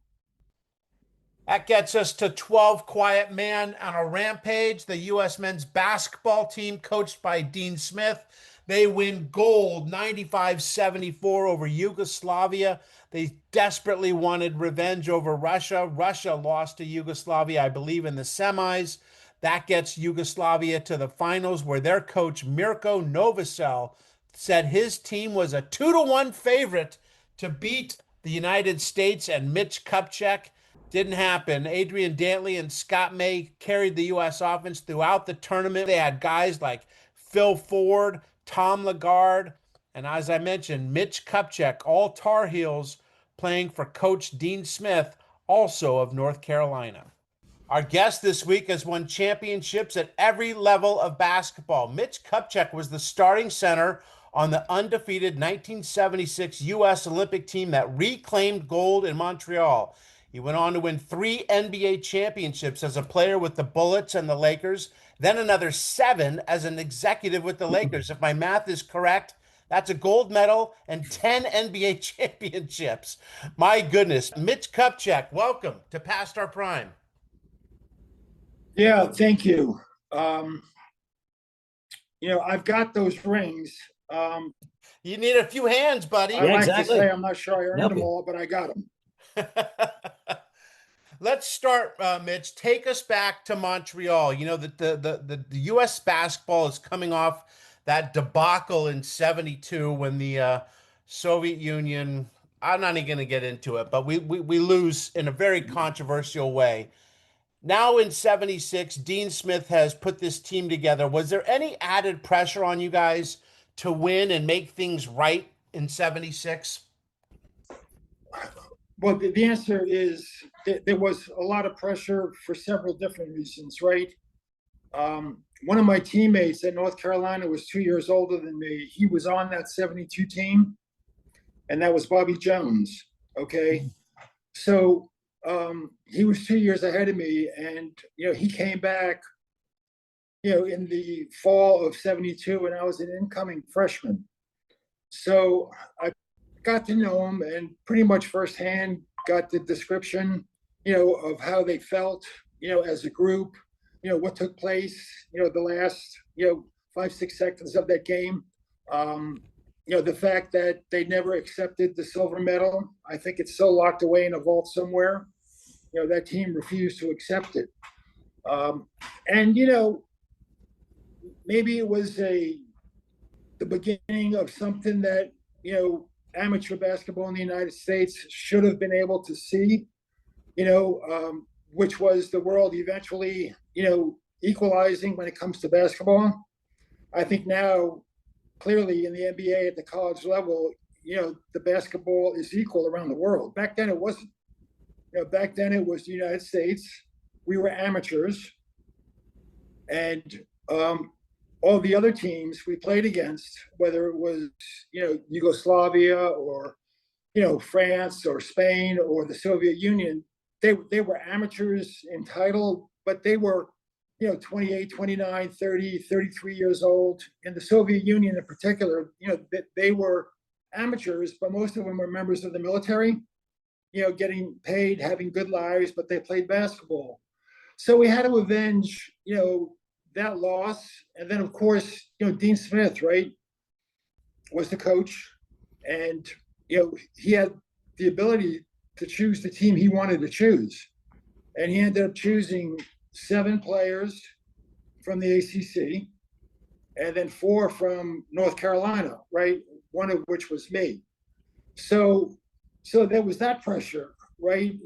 That gets us to 12 quiet men on a rampage. The U.S. men's basketball team, coached by Dean Smith, they win gold 95-74 over Yugoslavia. They desperately wanted revenge over Russia. Russia lost to Yugoslavia, I believe, in the semis. That gets Yugoslavia to the finals, where their coach, Mirko Novosel, said his team was a 2-1 favorite to beat the United States and Mitch Kupchak. Didn't happen. Adrian Dantley and Scott May carried the U.S. offense throughout the tournament. They had guys like Phil Ford, Tom Lagarde, and as I mentioned, Mitch Kupchak, all Tar Heels playing for Coach Dean Smith, also of North Carolina. Our guest this week has won championships at every level of basketball. Mitch Kupchak was the starting center on the undefeated 1976 U.S. Olympic team that reclaimed gold in Montreal. He went on to win 3 NBA championships as a player with the Bullets and the Lakers, then another 7 as an executive with the Lakers. If my math is correct, that's a gold medal and 10 NBA championships. My goodness. Mitch Kupchak, welcome to Past Our Prime. Yeah, thank you. I've got those rings. You need a few hands, buddy. I like to say I'm not sure I earned them all, but I got them. Let's start, Mitch. Take us back to Montreal. You know, the U.S. basketball is coming off that debacle in '72 when the Soviet Union, I'm not even going to get into it, but we lose in a very controversial way. Now in '76, Dean Smith has put this team together. Was there any added pressure on you guys to win and make things right in '76? Well, the answer is there was a lot of pressure for several different reasons, right? One of my teammates at North Carolina was 2 years older than me. He was on that '72 team, and that was Bobby Jones, okay? So he was 2 years ahead of me, and he came back in the fall of '72, and I was an incoming freshman. So I got to know him and pretty much firsthand got the description of how they felt as a group, what took place the last 5-6 seconds of that game. The fact that they never accepted the silver medal, I think it's still locked away in a vault somewhere. That team refused to accept it. And maybe it was the beginning of something that amateur basketball in the United States should have been able to see, which was the world eventually equalizing when it comes to basketball. I think now clearly in the NBA at the college level, the basketball is equal around the world. Back then it wasn't. Back then it was the United States. We were amateurs, and all the other teams we played against, whether it was Yugoslavia or France or Spain or the Soviet Union, they were amateurs in title, but they were 28, 29, 30, 33 years old. In the Soviet Union in particular, they were amateurs, but most of them were members of the military, getting paid, having good lives, but they played basketball. So we had to avenge, that loss. And then, of course, Dean Smith, right, was the coach. And, he had the ability to choose the team he wanted to choose. And he ended up choosing 7 players from the ACC and then 4 from North Carolina, right, one of which was me. So there was that pressure, right?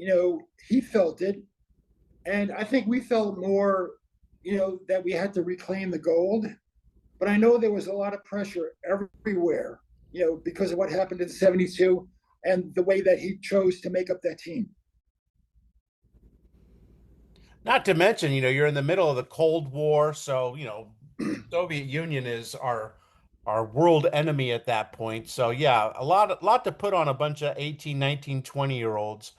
He felt it. And I think we felt more, that we had to reclaim the gold. But I know there was a lot of pressure everywhere, because of what happened in '72 and the way that he chose to make up that team. Not to mention, you're in the middle of the Cold War. So, Soviet Union is our world enemy at that point. So, yeah, a lot to put on a bunch of 18, 19, 20-year-olds.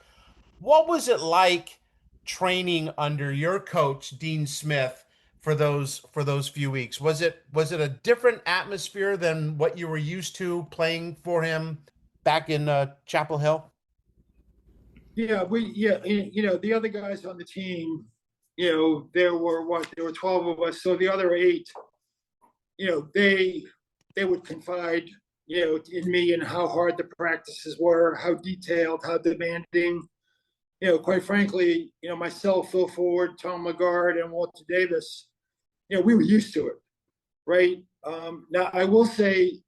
What was it like training under your coach, Dean Smith, for those few weeks? Was it a different atmosphere than what you were used to playing for him back in Chapel Hill? Yeah, the other guys on the team, there were 12 of us. So the other 8, they would confide, in me and how hard the practices were, how detailed, how demanding. Quite frankly, myself, Phil Ford, Tom Lagarde, and Walter Davis, we were used to it, right? Now, I will say,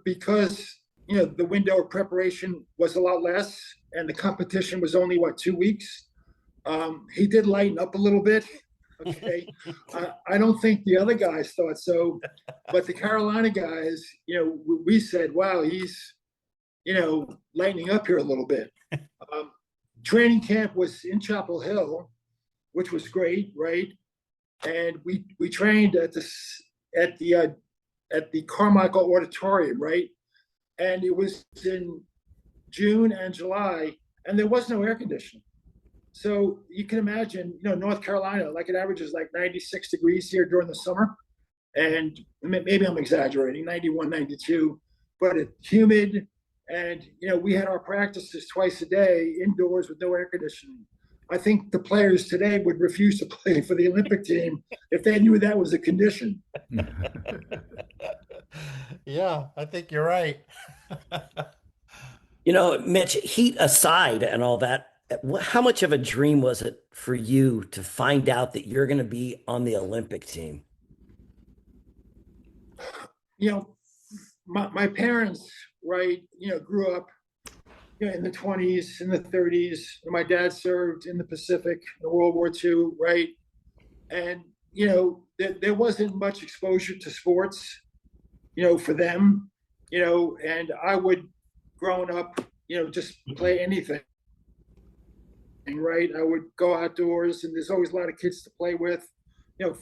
because, the window of preparation was a lot less and the competition was only, 2 weeks, he did lighten up a little bit. Okay. I don't think the other guys thought so, but the Carolina guys, we said, wow, he's, lightening up here a little bit. Training camp was in Chapel Hill, which was great, right? And we trained at the Carmichael Auditorium, right? And it was in June and July, and there was no air conditioning. So you can imagine, North Carolina, like it averages like 96 degrees here during the summer. And maybe I'm exaggerating, 91, 92, but it's humid. And, we had our practices twice a day indoors with no air conditioning. I think the players today would refuse to play for the Olympic team if they knew that was a condition. Yeah, I think you're right. Mitch, heat aside and all that, how much of a dream was it for you to find out that you're going to be on the Olympic team? My parents, right, grew up in the 20s, in the 30s. My dad served in the Pacific in World War II, right? And, there wasn't much exposure to sports, for them, and I would, growing up, just play anything, right? I would go outdoors, and there's always a lot of kids to play with,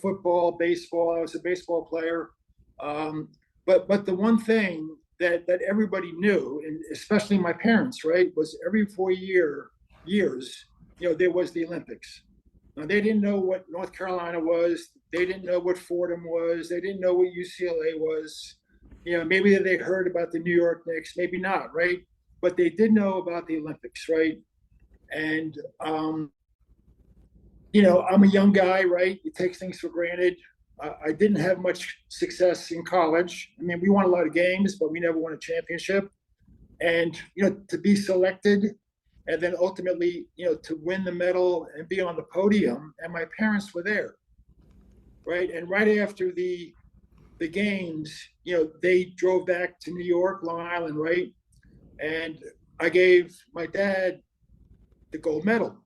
football, baseball. I was a baseball player. But the one thing that everybody knew, and especially my parents, right, was every 4 years, there was the Olympics. Now, they didn't know what North Carolina was. They didn't know what Fordham was. They didn't know what UCLA was. Maybe they heard about the New York Knicks, maybe not, right? But they did know about the Olympics, right? And, I'm a young guy, right? You take things for granted. I didn't have much success in college. I mean, we won a lot of games, but we never won a championship. And, to be selected and then ultimately, to win the medal and be on the podium, and my parents were there, right? And right after the games, they drove back to New York, Long Island, right? And I gave my dad the gold medal.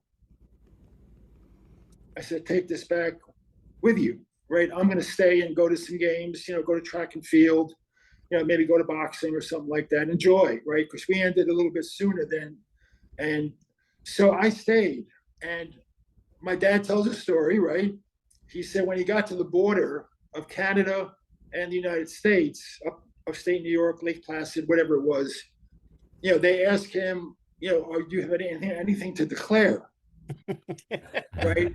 I said, take this back with you, right? I'm going to stay and go to some games, go to track and field, maybe go to boxing or something like that. Enjoy, right? Because we ended a little bit sooner then. And so I stayed. And my dad tells a story, right? He said when he got to the border of Canada and the United States, upstate New York, Lake Placid, whatever it was, they asked him, do you have anything to declare? Right?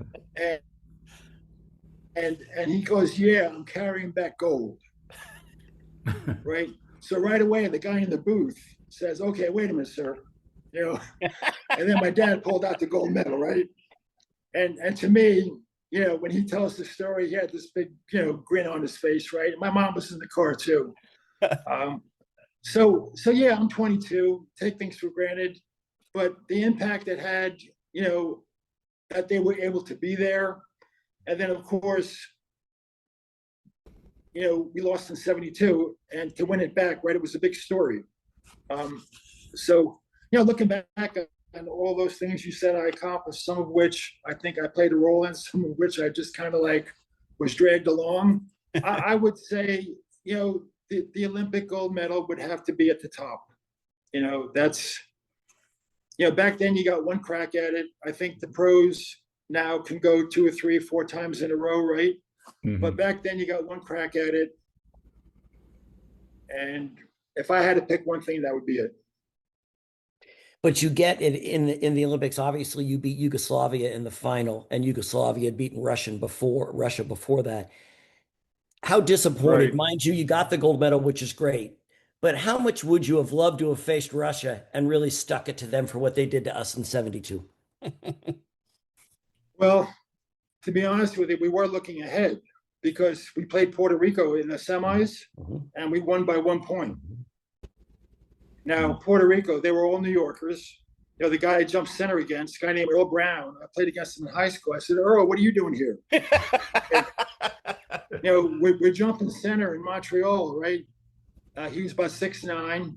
And he goes, yeah, I'm carrying back gold. Right? So right away, the guy in the booth says, okay, wait a minute, sir. And then my dad pulled out the gold medal, right? And to me, when he tells the story, he had this big, grin on his face, right? My mom was in the car too. So yeah, I'm 22, take things for granted, but the impact it had, that they were able to be there. And then of course, we lost in 72, and to win it back, right, it was a big story. So, looking back on all those things you said I accomplished, some of which I think I played a role in, some of which I just kind of like was dragged along. I would say, the Olympic gold medal would have to be at the top. That's, back then you got one crack at it. I think the pros now can go 2 or 3 or 4 times in a row, right? Mm-hmm. But back then you got one crack at it. And if I had to pick one thing, that would be it. But you get it in the Olympics. Obviously, you beat Yugoslavia in the final, and Yugoslavia had beaten Russia before that. How disappointed, right. Mind you got the gold medal, which is great. But how much would you have loved to have faced Russia and really stuck it to them for what they did to us in 72? Well, to be honest with you, we were looking ahead because we played Puerto Rico in the semis, mm-hmm. and we won by 1 point. Now, Puerto Rico, they were all New Yorkers. The guy I jumped center against, a guy named Earl Brown, I played against him in high school. I said, Earl, what are you doing here? We're jumping center in Montreal, right? He was about 6'9",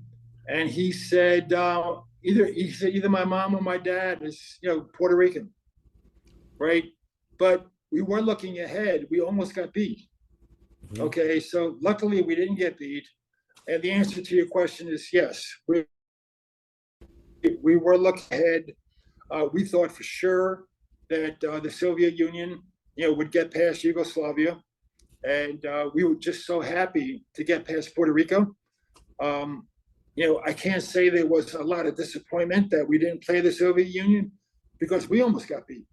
and he said, either my mom or my dad is, Puerto Rican, right? But we were looking ahead. We almost got beat. Okay, so luckily we didn't get beat. And the answer to your question is yes. We were looking ahead. We thought for sure that the Soviet Union, would get past Yugoslavia, and we were just so happy to get past Puerto Rico. I can't say there was a lot of disappointment that we didn't play the Soviet Union because we almost got beat.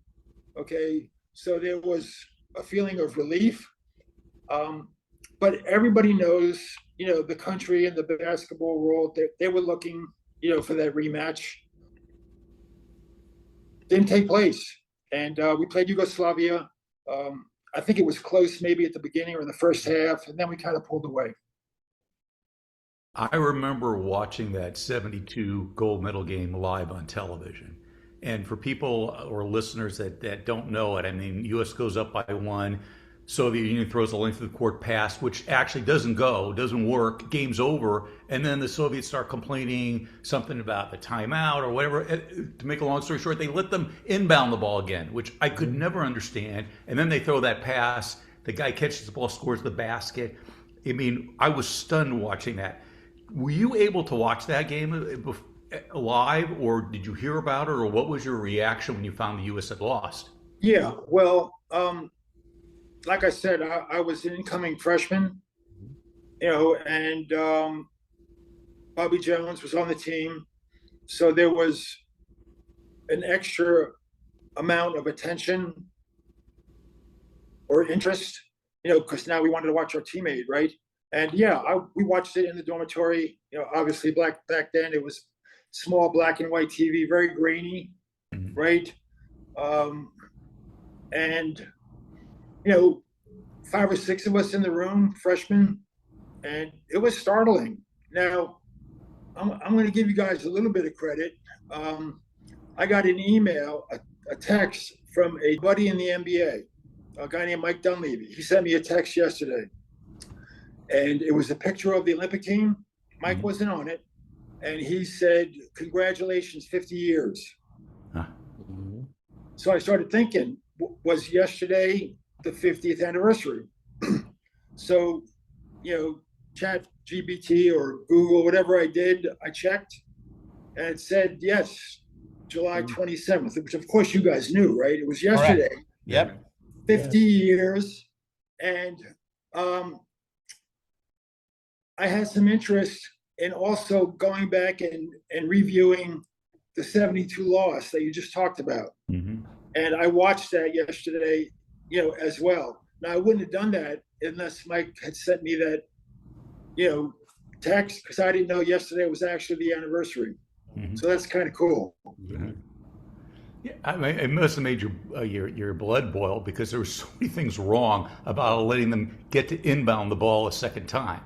Okay, so there was a feeling of relief. But everybody knows, the country and the basketball world, they were looking, for that rematch. Didn't take place. And we played Yugoslavia. I think it was close maybe at the beginning or in the first half, and then we kind of pulled away. I remember watching that 72 gold medal game live on television. And for people or listeners that don't know it, I mean, U.S. goes up by 1. Soviet Union throws a length of the court pass, which actually doesn't work, game's over, and then the Soviets start complaining something about the timeout or whatever. To make a long story short, they let them inbound the ball again, which I could never understand. And then they throw that pass, the guy catches the ball, scores the basket. I mean, I was stunned watching that. Were you able to watch that game live, or did you hear about it, or what was your reaction when you found the U.S. had lost? Yeah, well, like I said, I was an incoming freshman, and Bobby Jones was on the team. So there was an extra amount of attention or interest, because now we wanted to watch our teammate, right? And we watched it in the dormitory. Obviously back then it was small black and white TV, very grainy, right? And 5 or 6 of us in the room, freshmen, and it was startling. Now, I'm going to give you guys a little bit of credit. I got an email, a text from a buddy in the NBA, a guy named Mike Dunleavy. He sent me a text yesterday, and it was a picture of the Olympic team. Mike wasn't on it, and he said, "Congratulations, 50 years." So I started thinking, was yesterday the 50th anniversary? So, Chat GPT or Google, whatever I did, I checked, and it said, yes, July 27th, which of course you guys knew, right? It was yesterday. Correct. Yep. 50 years. And I had some interest in also going back and reviewing the 72 loss that you just talked about. And I watched that yesterday, as well. Now, I wouldn't have done that unless Mike had sent me that, text, because I didn't know yesterday was actually the anniversary. So that's kind of cool. Yeah, I mean, it must have made your blood boil, because there were so many things wrong about letting them get to inbound the ball a second time.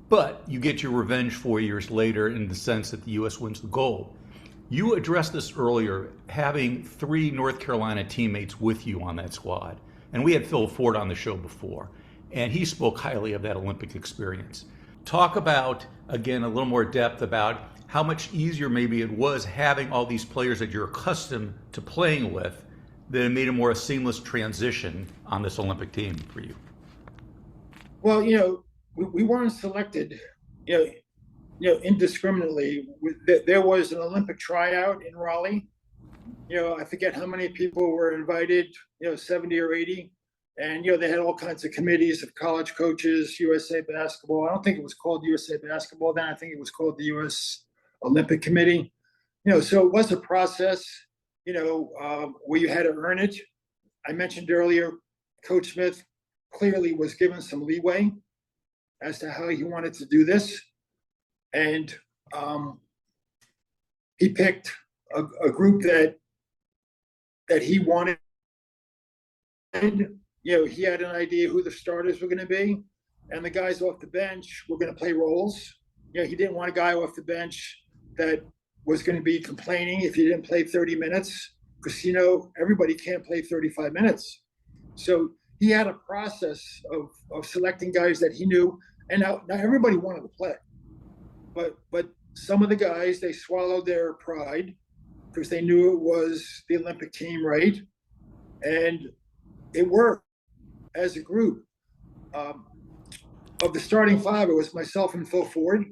But you get your revenge 4 years later in the sense that the U.S. wins the gold. You addressed this earlier, having 3 North Carolina teammates with you on that squad. And we had Phil Ford on the show before, and he spoke highly of that Olympic experience. Talk about, again, a little more depth about how much easier maybe it was having all these players that you're accustomed to playing with, that it made a seamless transition on this Olympic team for you. Well, we weren't selected, indiscriminately. There was an Olympic tryout in Raleigh. I forget how many people were invited, 70 or 80. And, they had all kinds of committees of college coaches, USA Basketball. I don't think it was called USA Basketball then. I think it was called the US Olympic Committee. So it was a process, where you had to earn it. I mentioned earlier, Coach Smith clearly was given some leeway as to how he wanted to do this. And he picked a group that he wanted. He had an idea who the starters were going to be, and the guys off the bench were going to play roles. He didn't want a guy off the bench that was going to be complaining if he didn't play 30 minutes, because, everybody can't play 35 minutes. So he had a process of selecting guys that he knew, and now everybody wanted to play. But some of the guys, they swallowed their pride because they knew it was the Olympic team, right? And it worked as a group. Of the starting five, it was myself and Phil Ford,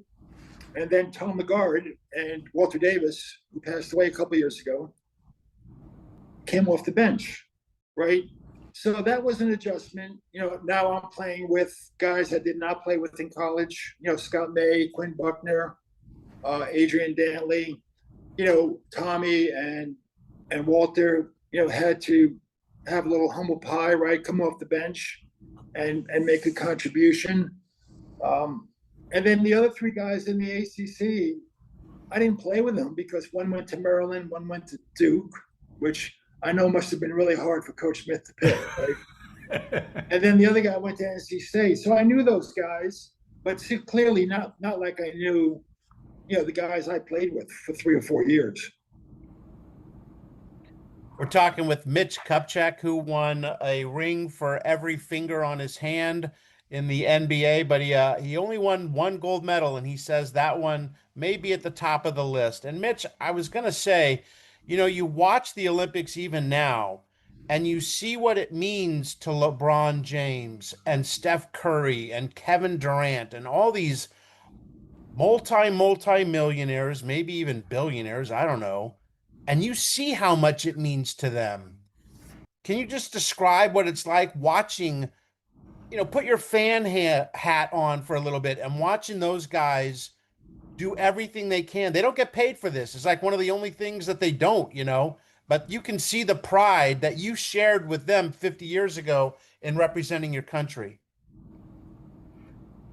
and then Tom McGard and Walter Davis, who passed away a couple of years ago, came off the bench, right? So that was an adjustment. Now I'm playing with guys I did not play with in college. Scott May, Quinn Buckner, Adrian Dantley. Tommy and Walter. Had to have a little humble pie, right? Come off the bench and make a contribution. And then the other three guys in the ACC, I didn't play with them because one went to Maryland, one went to Duke, which I know must have been really hard for Coach Smith to pick, right? And then the other guy went to NC State. So I knew those guys, but clearly not like I knew, the guys I played with for 3 or 4 years. We're talking with Mitch Kupchak, who won a ring for every finger on his hand in the NBA, but he only won 1 gold medal, and he says that one may be at the top of the list. And Mitch, I was going to say, you watch the Olympics even now, and you see what it means to LeBron James and Steph Curry and Kevin Durant and all these multi-millionaires, maybe even billionaires, I don't know. And you see how much it means to them. Can you just describe what it's like watching, put your fan hat on for a little bit and watching those guys do everything they can. They don't get paid for this. It's like one of the only things that they don't, but you can see the pride that you shared with them 50 years ago in representing your country.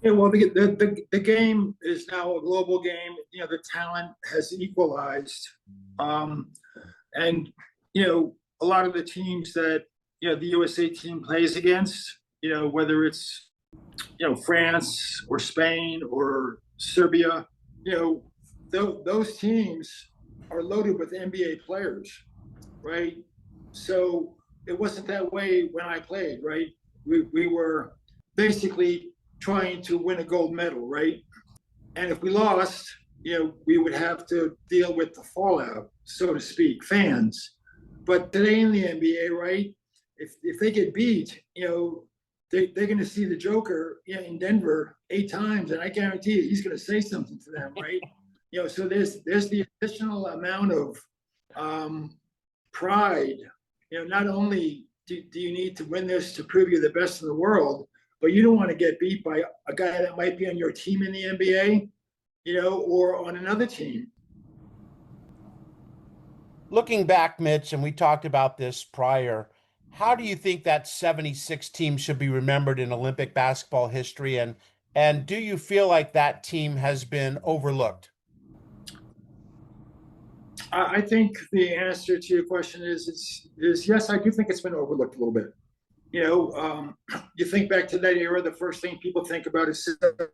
Yeah, well, the game is now a global game. The talent has equalized. And, a lot of the teams that, the USA team plays against, whether it's, France or Spain or Serbia, those teams are loaded with NBA players, right? So it wasn't that way when I played, right? We were basically trying to win a gold medal, right? And if we lost, we would have to deal with the fallout, so to speak, fans. But today in the NBA, right, if they get beat, they're going to see the Joker in Denver 8 times, and I guarantee you he's going to say something to them, right? So there's the additional amount of pride. Not only do you need to win this to prove you're the best in the world, but you don't want to get beat by a guy that might be on your team in the NBA, or on another team. Looking back, Mitch, and we talked about this prior, how do you think that 76 team should be remembered in Olympic basketball history? And do you feel like that team has been overlooked? I think the answer to your question is yes, I do think it's been overlooked a little bit. You think back to that era, the first thing people think about is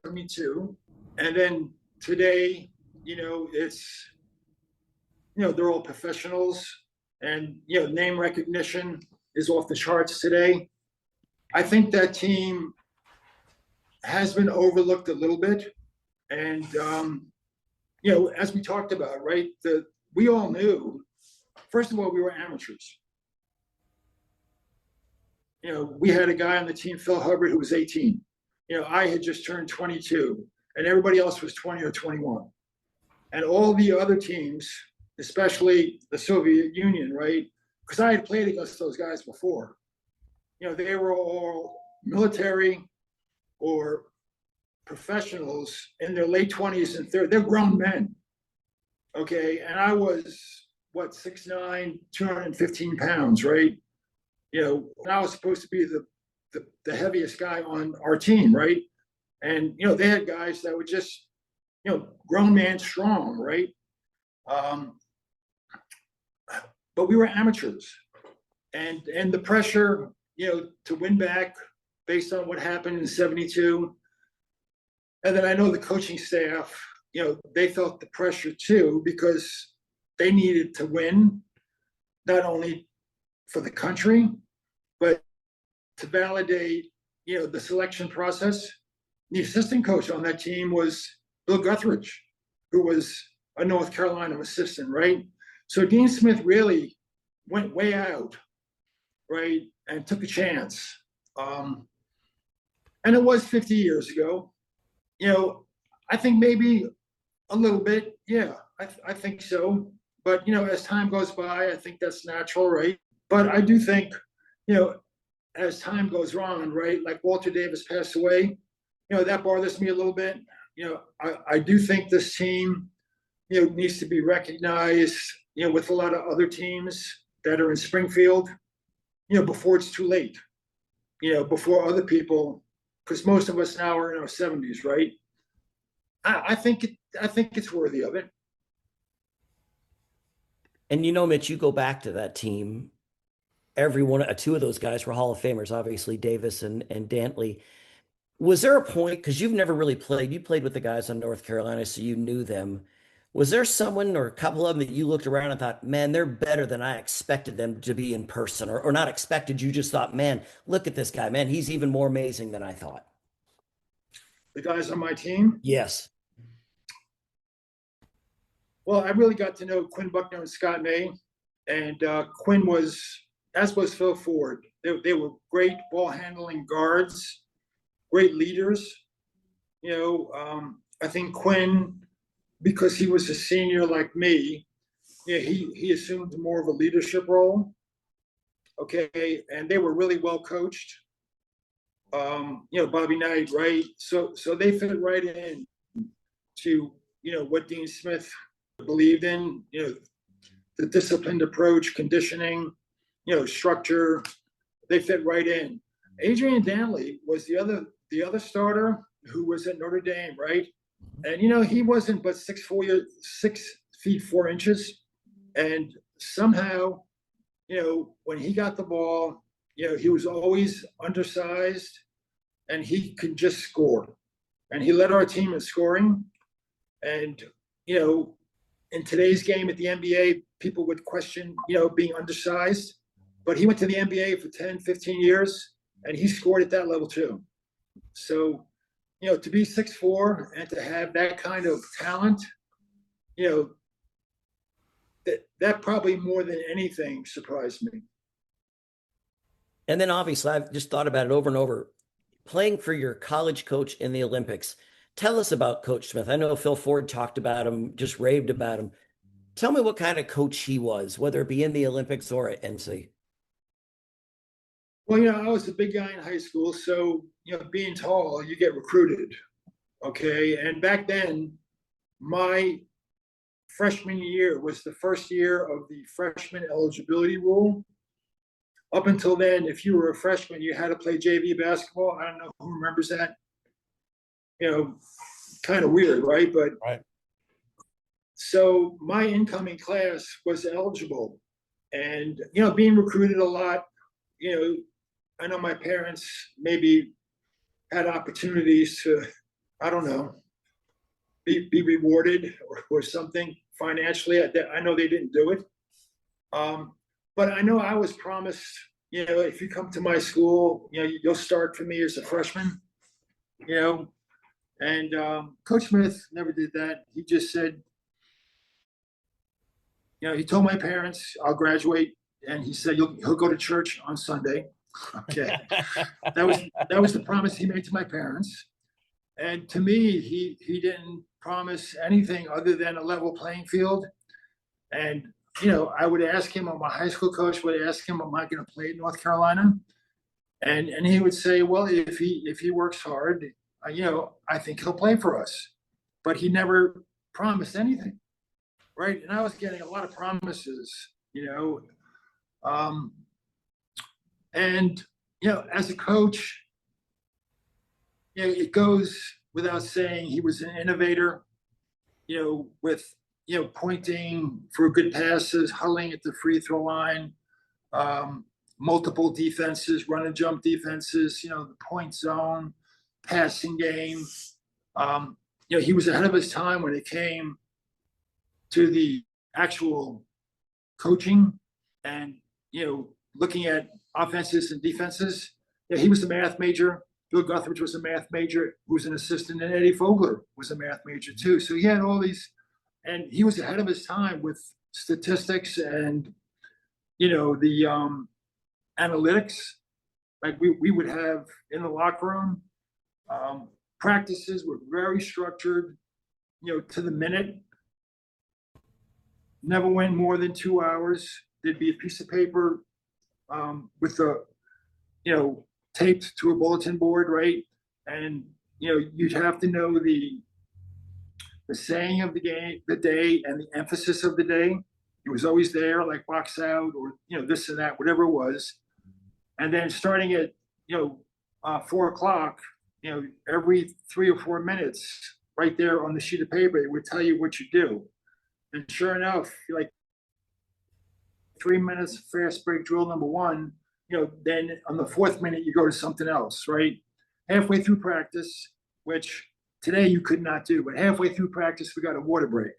72. And then today, it's, they're all professionals, and, name recognition is off the charts today. I think that team has been overlooked a little bit. And, as we talked about, right, we all knew, first of all, we were amateurs. We had a guy on the team, Phil Hubbard, who was 18. I had just turned 22, and everybody else was 20 or 21. And all the other teams, especially the Soviet Union, right? Because I had played against those guys before. They were all military or professionals in their late 20s and 30s. They're grown men, okay? And I was, 6'9", 215 pounds, right? And I was supposed to be the heaviest guy on our team, right? And, they had guys that were just, grown man strong, right? But we were amateurs. And the pressure, to win back based on what happened in 72. And then I know the coaching staff, they felt the pressure too, because they needed to win, not only for the country, but to validate, the selection process. The assistant coach on that team was Bill Guthridge, who was a North Carolina assistant, right? So Dean Smith really went way out, right, and took a chance. And it was 50 years ago. I think maybe a little bit. Yeah, I think so. But, as time goes by, I think that's natural, right? But I do think, as time goes on, right, like Walter Davis passed away, that bothers me a little bit. I do think this team, needs to be recognized, with a lot of other teams that are in Springfield, before it's too late, before other people, because most of us now are in our 70s, right? I think it's worthy of it. And Mitch, you go back to that team. Two of those guys were Hall of Famers, obviously Davis and Dantley. Was there a point, because you've never really played, you played with the guys on North Carolina, so you knew them. Was there someone or a couple of them that you looked around and thought, man, they're better than I expected them to be in person, or not expected, you just thought, man, look at this guy, man, he's even more amazing than I thought? The guys on my team? Yes. Well, I really got to know Quinn Buckner and Scott May, and Quinn was, as was Phil Ford. They were great ball handling guards, great leaders. I think Quinn, because he was a senior like me, he assumed more of a leadership role. Okay, and they were really well coached. Bobby Knight, right? So they fit right in to what Dean Smith believed in, the disciplined approach, conditioning, structure. They fit right in. Adrian Dantley was the other starter who was at Notre Dame, right? And he wasn't but 6 feet 4 inches, and somehow, when he got the ball, he was always undersized, and he could just score, and he led our team in scoring. And in today's game at the NBA, people would question, being undersized, but he went to the NBA for 10, 15 years, and he scored at that level too. So, to be 6'4" and to have that kind of talent, that probably more than anything surprised me. And then obviously, I've just thought about it over and over, playing for your college coach in the Olympics. Tell us about Coach Smith. I know Phil Ford talked about him, just raved about him. Tell me what kind of coach he was, whether it be in the Olympics or at NC. Well, I was a big guy in high school, so, being tall, you get recruited, okay? And back then, my freshman year was the first year of the freshman eligibility rule. Up until then, if you were a freshman, you had to play JV basketball. I don't know who remembers that. Kind of weird, right? But right. So my incoming class was eligible, and being recruited a lot. I know my parents maybe had opportunities to, I don't know, be rewarded or something financially. I know they didn't do it, but I know I was promised. If you come to my school, you'll start for me as a freshman. And Coach Smith never did that. He just said, he told my parents, I'll graduate, and he said he'll go to church on Sunday. Okay, that was the promise he made to my parents. And to me, he didn't promise anything other than a level playing field. And I would ask him, or my high school coach would ask him, am I going to play in North Carolina? And he would say, well, if he works hard, I think he'll play for us. But he never promised anything, right? And I was getting a lot of promises, and as a coach, it goes without saying he was an innovator, with pointing for good passes, huddling at the free throw line, multiple defenses, run and jump defenses, the point zone, passing game. He was ahead of his time when it came to the actual coaching and, looking at offenses and defenses. He was a math major. Bill Guthridge was a math major, who was an assistant, and Eddie Fogler was a math major too. So he had all these, and he was ahead of his time with statistics and, the analytics like we would have in the locker room. Practices were very structured, to the minute. Never went more than 2 hours. There'd be a piece of paper with taped to a bulletin board, right? And you'd have to know the saying of the game, the day, and the emphasis of the day. It was always there, like box out or this and that, whatever it was. And then starting at 4 o'clock, every 3 or 4 minutes, right there on the sheet of paper, it would tell you what you do. And sure enough, like 3 minutes fast break drill number 1, then on the 4th minute you go to something else, right? Halfway through practice, which today you could not do, but halfway through practice we got a water break.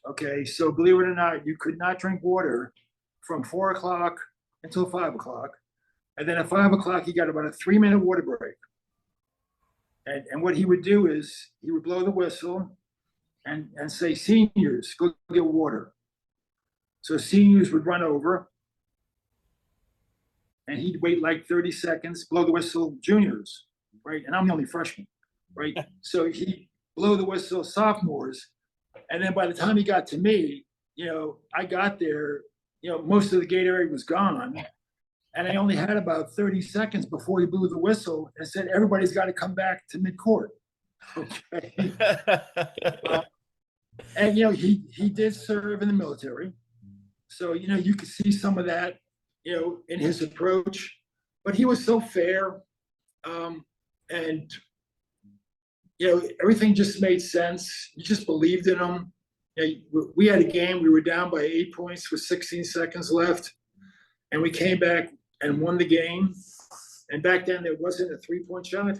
Okay, so believe it or not, you could not drink water from 4 o'clock until 5 o'clock. And then at 5 o'clock, you got about a 3-minute water break. And what he would do is he would blow the whistle and say, seniors, go get water. So seniors would run over and he'd wait like 30 seconds, blow the whistle, juniors, right? And I'm the only freshman, right? So he'd blow the whistle, sophomores. And then by the time he got to me, I got there, most of the gate area was gone. And I only had about 30 seconds before he blew the whistle and said, everybody's got to come back to midcourt. Okay. And, he did serve in the military. So, you could see some of that, in his approach. But he was so fair. And, everything just made sense. You just believed in him. We had a game. We were down by 8 points with 16 seconds left. And we came back and won the game. And back then there wasn't a 3-point shot.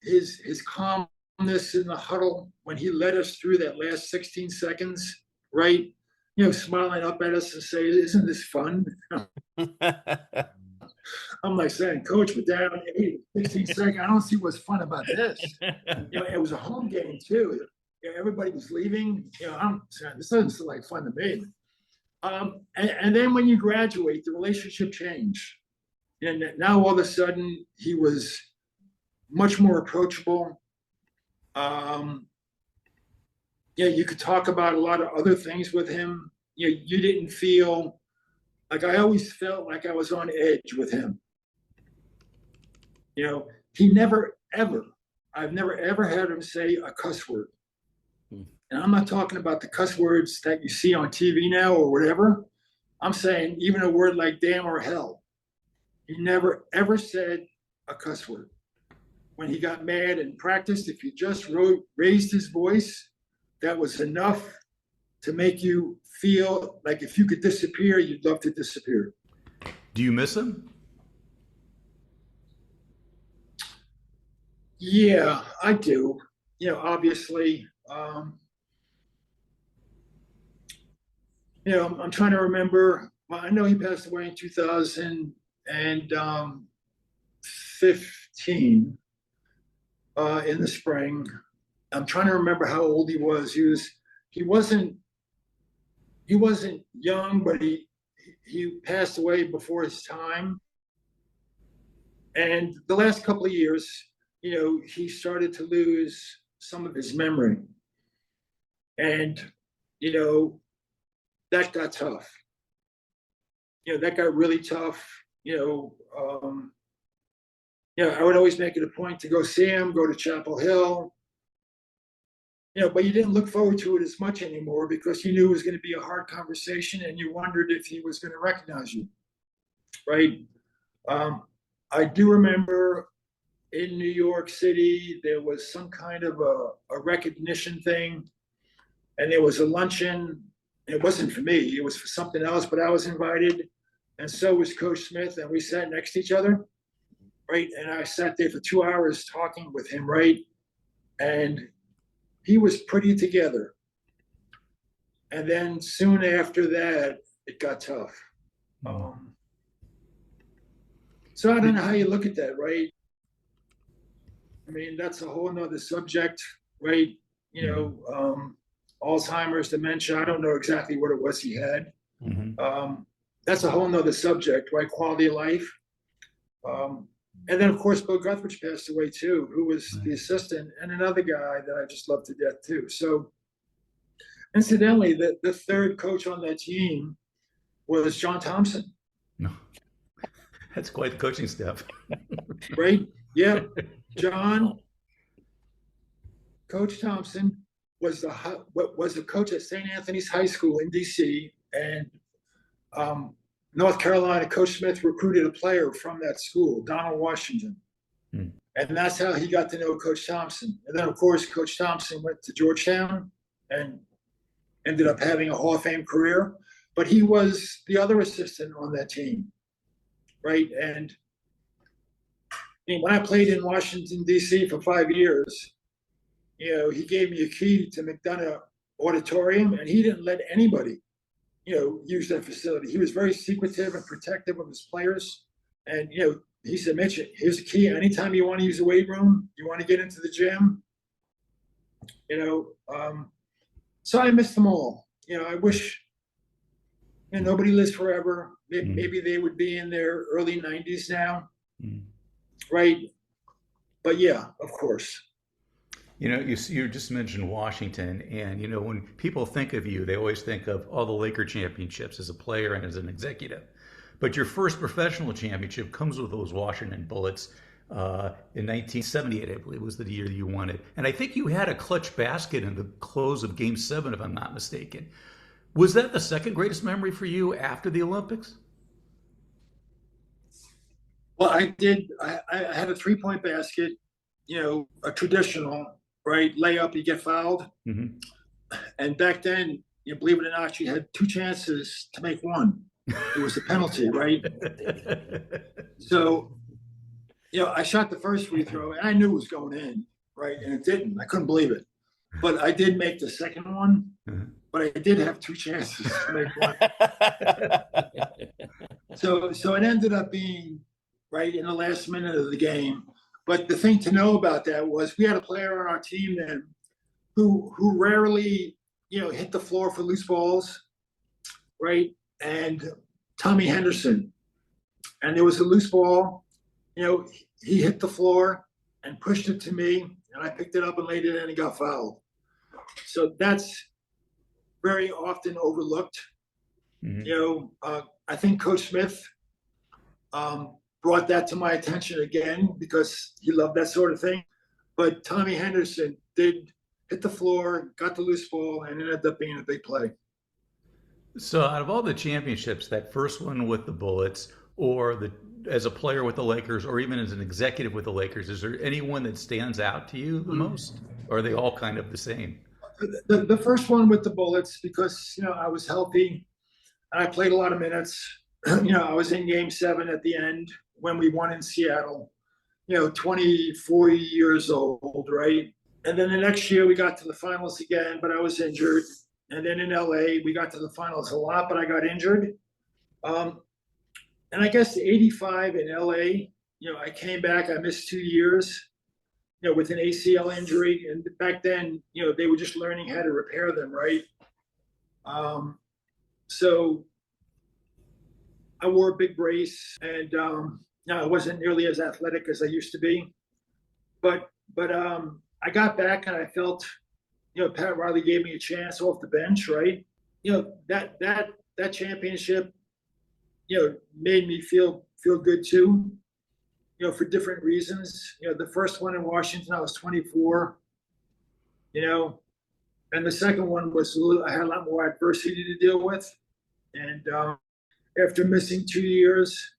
His calmness in the huddle when he led us through that last 16 seconds, right? Smiling up at us and say, isn't this fun? I'm like saying, Coach, we're down 16 seconds. I don't see what's fun about this. It was a home game too. Everybody was leaving. I'm saying, this doesn't seem like fun to me. And then when you graduate, the relationship changed. And now all of a sudden he was much more approachable. You could talk about a lot of other things with him. You didn't feel like, I always felt like I was on edge with him. He never, ever, I've never, ever had him say a cuss word. And I'm not talking about the cuss words that you see on TV now or whatever. I'm saying even a word like damn or hell. He never, ever said a cuss word. When he got mad and practiced, if you just raised his voice, that was enough to make you feel like if you could disappear, you'd love to disappear. Do you miss him? Yeah, I do. Obviously, I'm trying to remember. Well, I know he passed away in 2015 in the spring. I'm trying to remember how old he was. He wasn't young, but he passed away before his time. And the last couple of years, he started to lose some of his memory. And, that got tough. That got really tough. I would always make it a point to go see him, go to Chapel Hill. But you didn't look forward to it as much anymore because you knew it was going to be a hard conversation and you wondered if he was going to recognize you, right? I do remember in New York City, there was some kind of a recognition thing, and there was a luncheon. It wasn't for me, it was for something else, but I was invited, and so was Coach Smith, and we sat next to each other, right? And I sat there for 2 hours talking with him, right? And he was pretty together. And then soon after that, it got tough. So I don't know how you look at that, right? I mean, that's a whole nother subject, right? Alzheimer's, dementia. I don't know exactly what it was he had. that's a whole nother subject, right? Quality of life. And then, of course, Bill Guthridge passed away too, who was the assistant, and another guy that I just love to death too. So, incidentally, the third coach on that team was John Thompson. No, that's quite the coaching staff. Right? Yeah. John, Coach Thompson was the coach at St. Anthony's High School in DC, and North Carolina. Coach Smith recruited a player from that school, Donald Washington, and that's how he got to know Coach Thompson. And then, of course, Coach Thompson went to Georgetown and ended up having a Hall of Fame career. But he was the other assistant on that team, right? And when I played in Washington, D.C. for 5 years, he gave me a key to McDonough Auditorium, and he didn't let anybody, use that facility. He was very secretive and protective of his players. And, he said, Mitch, here's a key. Anytime you want to use the weight room, you want to get into the gym, so I missed them all. I wish, nobody lives forever. Maybe they would be in their early 90s now. Right. But yeah, of course. You just mentioned Washington, and when people think of you, they always think of all the Laker championships as a player and as an executive. But your first professional championship comes with those Washington Bullets in 1978, I believe, was the year you won it. And I think you had a clutch basket in the close of Game 7, if I'm not mistaken. Was that the second greatest memory for you after the Olympics? Well, I did. I had a 3-point basket, a traditional, right? Layup, you get fouled. Mm-hmm. And back then, believe it or not, you had 2 chances to make one. It was a penalty, right? So, I shot the first free throw, and I knew it was going in, right? And it didn't. I couldn't believe it. But I did make the second one, but I did have 2 chances to make one. So it ended up being right in the last minute of the game. But the thing to know about that was we had a player on our team then who rarely, hit the floor for loose balls, right? And Tommy Henderson. And there was a loose ball, he hit the floor and pushed it to me, and I picked it up and laid it in and got fouled. So that's very often overlooked. I think Coach Smith brought that to my attention again because he loved that sort of thing. But Tommy Henderson did hit the floor, got the loose ball, and it ended up being a big play. So out of all the championships, that first one with the Bullets, or as a player with the Lakers, or even as an executive with the Lakers, is there anyone that stands out to you the most? Or are they all kind of the same? The first one with the Bullets, because, I was healthy and I played a lot of minutes. I was in Game 7 at the end when we won in Seattle, 24 years old, right? And then the next year we got to the finals again, but I was injured. And then in LA, we got to the finals a lot, but I got injured. And I guess 85 in LA, I came back, I missed 2 years, with an ACL injury. And back then, they were just learning how to repair them, right? So I wore a big brace, and I wasn't nearly as athletic as I used to be. But I got back and I felt, Pat Riley gave me a chance off the bench, right? That championship, made me feel good too, for different reasons. The first one in Washington, I was 24, and the second one was I had a lot more adversity to deal with. And after missing 2 years,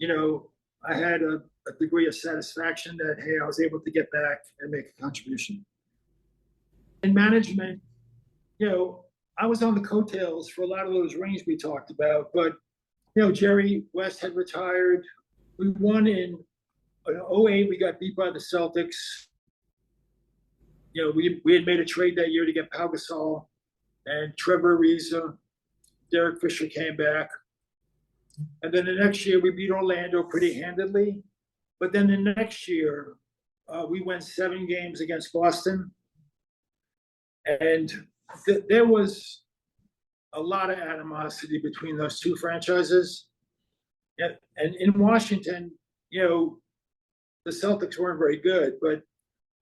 I had a degree of satisfaction that, hey, I was able to get back and make a contribution. In management, I was on the coattails for a lot of those rings we talked about, but, Jerry West had retired. We won in 08, we got beat by the Celtics. We had made a trade that year to get Pau Gasol, and Trevor Ariza, Derek Fisher came back. And then the next year we beat Orlando pretty handedly. But then the next year we went 7 games against Boston. And there was a lot of animosity between those two franchises. And in Washington, the Celtics weren't very good, but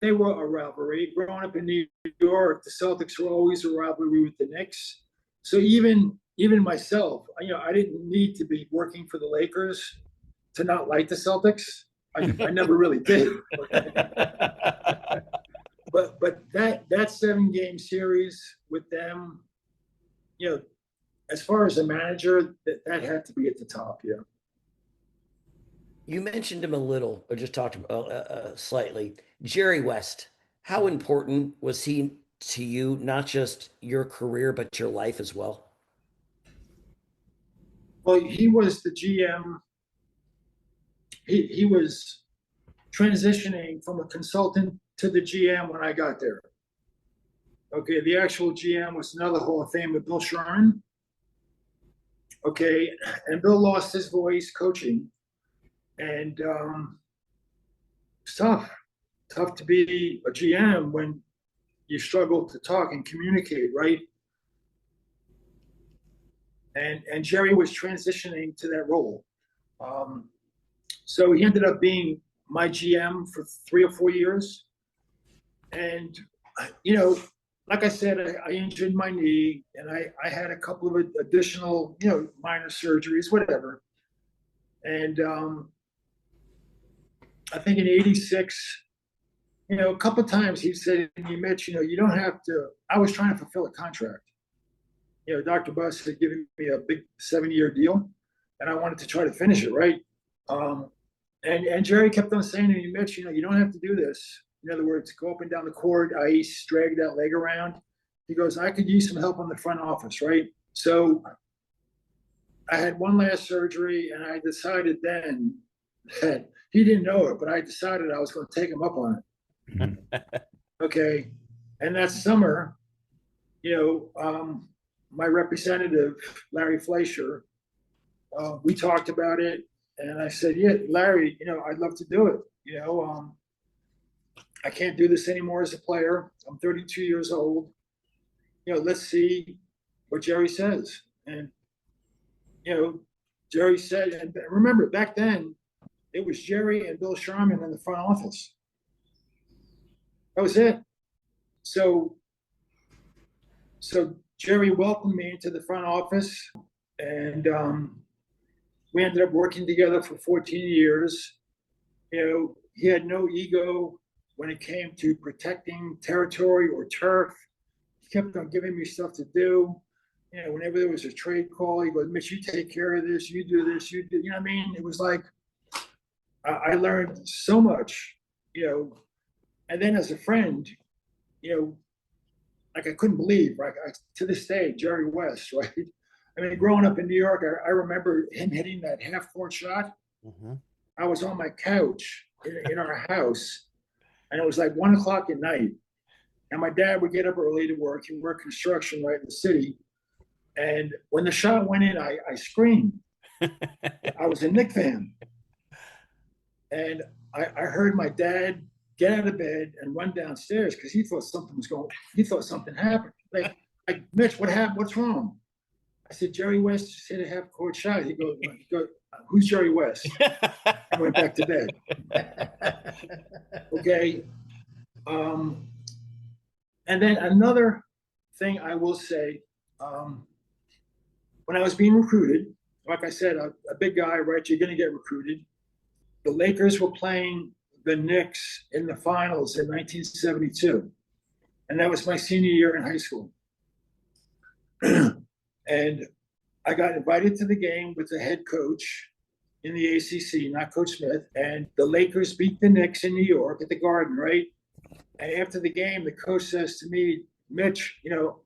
they were a rivalry. Growing up in New York, the Celtics were always a rivalry with the Knicks. So even myself, I didn't need to be working for the Lakers to not like the Celtics. I never really did. But that 7-game series with them, as far as a manager, that had to be at the top. Yeah. You mentioned him a little, or just talked about slightly. Jerry West, how important was he to you, not just your career, but your life as well? Well, he was the GM. He was transitioning from a consultant to the GM when I got there. Okay, the actual GM was another Hall of Famer, Bill Sharman. Okay, and Bill lost his voice coaching. And it's tough to be a GM when you struggle to talk and communicate, right? And Jerry was transitioning to that role. So he ended up being my GM for 3 or 4 years. And, like I said, I injured my knee and I had a couple of additional, minor surgeries, whatever. And I think in '86, a couple of times he said to me, Mitch, you don't have to. I was trying to fulfill a contract. Dr. Buss had given me a big 7-year deal, and I wanted to try to finish it, right? And Jerry kept on saying to me, Mitch, you don't have to do this. In other words, go up and down the court, ice, drag that leg around. He goes, I could use some help on the front office, right? So I had one last surgery, and I decided then that he didn't know it, but I decided I was going to take him up on it. Okay. And that summer, my representative, Larry Fleischer, we talked about it. And I said, yeah, Larry, I'd love to do it. I can't do this anymore as a player. I'm 32 years old. Let's see what Jerry says. And, Jerry said, and remember back then, it was Jerry and Bill Sharman in the front office. That was it. So Jerry welcomed me into the front office, and we ended up working together for 14 years. He had no ego when it came to protecting territory or turf. He kept on giving me stuff to do. Whenever there was a trade call, he goes, Mitch, you take care of this, you do this, you do. What I mean? It was like, I learned so much, and then as a friend, like I couldn't believe, right? To this day, Jerry West, right? I mean, growing up in New York, I remember him hitting that half-court shot. Mm-hmm. I was on my couch in our house, and it was like 1 o'clock at night. And my dad would get up early to work. He worked construction right in the city. And when the shot went in, I screamed. I was a Knicks fan. And I heard my dad get out of bed and run downstairs because he thought something happened. Like, Mitch, what happened? What's wrong? I said, Jerry West just hit a half-court shot. He goes, who's Jerry West? I went back to bed. Okay. And then another thing I will say, when I was being recruited, like I said, a big guy, right? You're going to get recruited. The Lakers were playing the Knicks in the finals in 1972. And that was my senior year in high school. And I got invited to the game with the head coach in the ACC, not Coach Smith. And the Lakers beat the Knicks in New York at the Garden, right? And after the game, the coach says to me, Mitch,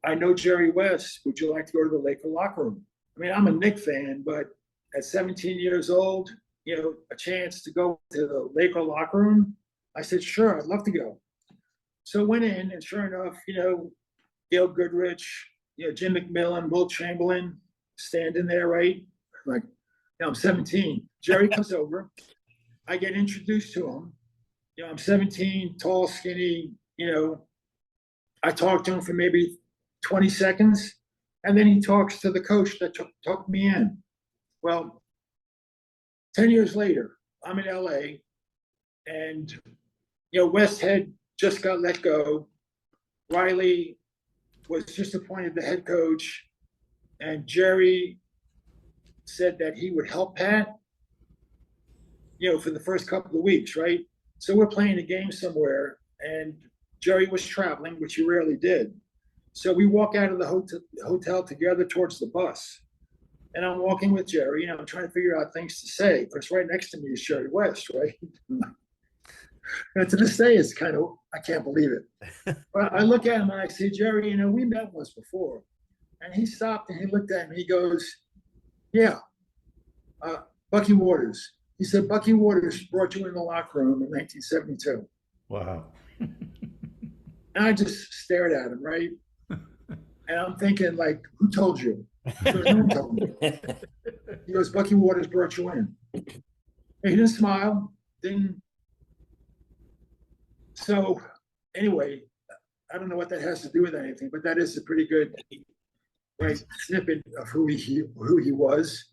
I know Jerry West. Would you like to go to the Laker locker room? I mean, I'm a Knicks fan, but at 17 years old, a chance to go to the Laker locker room, I said, sure, I'd love to go. So I went in, and sure enough, Gail Goodrich, Jim McMillan, Will Chamberlain standing there, right? Like, I'm 17. Jerry comes over. I get introduced to him. I'm 17, tall, skinny, I talked to him for maybe 20 seconds. And then he talks to the coach that took me in. Well, 10 years later, I'm in LA, and Westhead just got let go. Riley was just appointed the head coach, and Jerry said that he would help Pat, for the first couple of weeks, right? So we're playing a game somewhere, and Jerry was traveling, which he rarely did. So we walk out of the hotel together towards the bus. And I'm walking with Jerry, and I'm trying to figure out things to say, because right next to me is Jerry West, right? And to this day, it's kind of, I can't believe it. But I look at him and I say, Jerry, we met once before. And he stopped and he looked at me. He goes, yeah, Bucky Waters. He said, Bucky Waters brought you in the locker room in 1972. Wow. And I just stared at him, right? And I'm thinking, like, who told you? He goes, no one told me. He goes, Bucky Waters brought you in. And he didn't smile, didn't. So anyway, I don't know what that has to do with anything, but that is a pretty good snippet of who he was.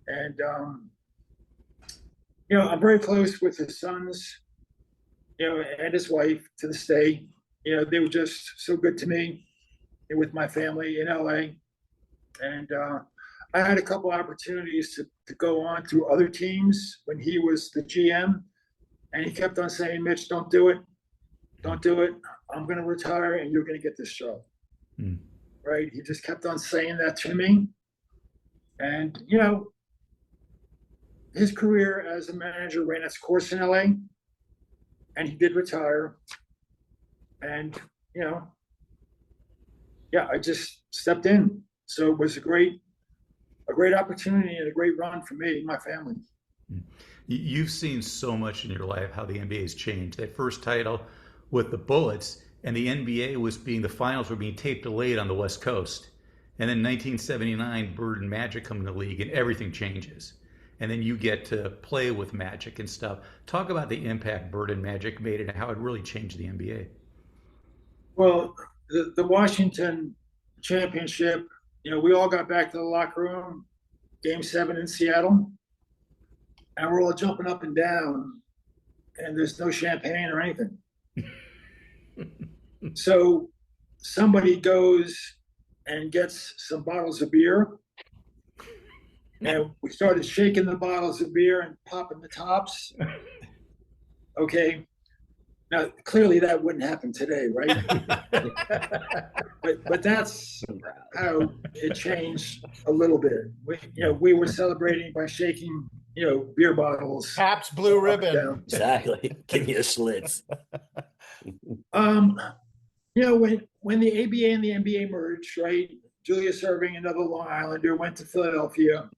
And I'm very close with his sons, and his wife to this day. They were just so good to me with my family in LA. And I had a couple opportunities to go on to other teams when he was the GM. And he kept on saying, Mitch, don't do it. Don't do it. I'm going to retire and you're going to get this job. Right? He just kept on saying that to me. And, his career as a manager ran its course in LA. And he did retire. And, I just stepped in. So it was a great opportunity and a great run for me and my family. You've seen so much in your life how the NBA has changed. That first title with the Bullets, and the NBA the finals were being tape delayed on the West Coast. And then 1979, Bird and Magic come in the league, and everything changes. And then you get to play with Magic and stuff. Talk about the impact Bird and Magic made and how it really changed the NBA. Well, the Washington championship, we all got back to the locker room, Game 7 in Seattle, and we're all jumping up and down, and there's no champagne or anything. So somebody goes and gets some bottles of beer, and we started shaking the bottles of beer and popping the tops. Okay. Now, clearly that wouldn't happen today, right? but that's how it changed a little bit. We were celebrating by shaking, beer bottles. Pabst Blue Ribbon. Exactly. Give me a Schlitz. When the ABA and the NBA merged, right? Julius Erving, another Long Islander, went to Philadelphia.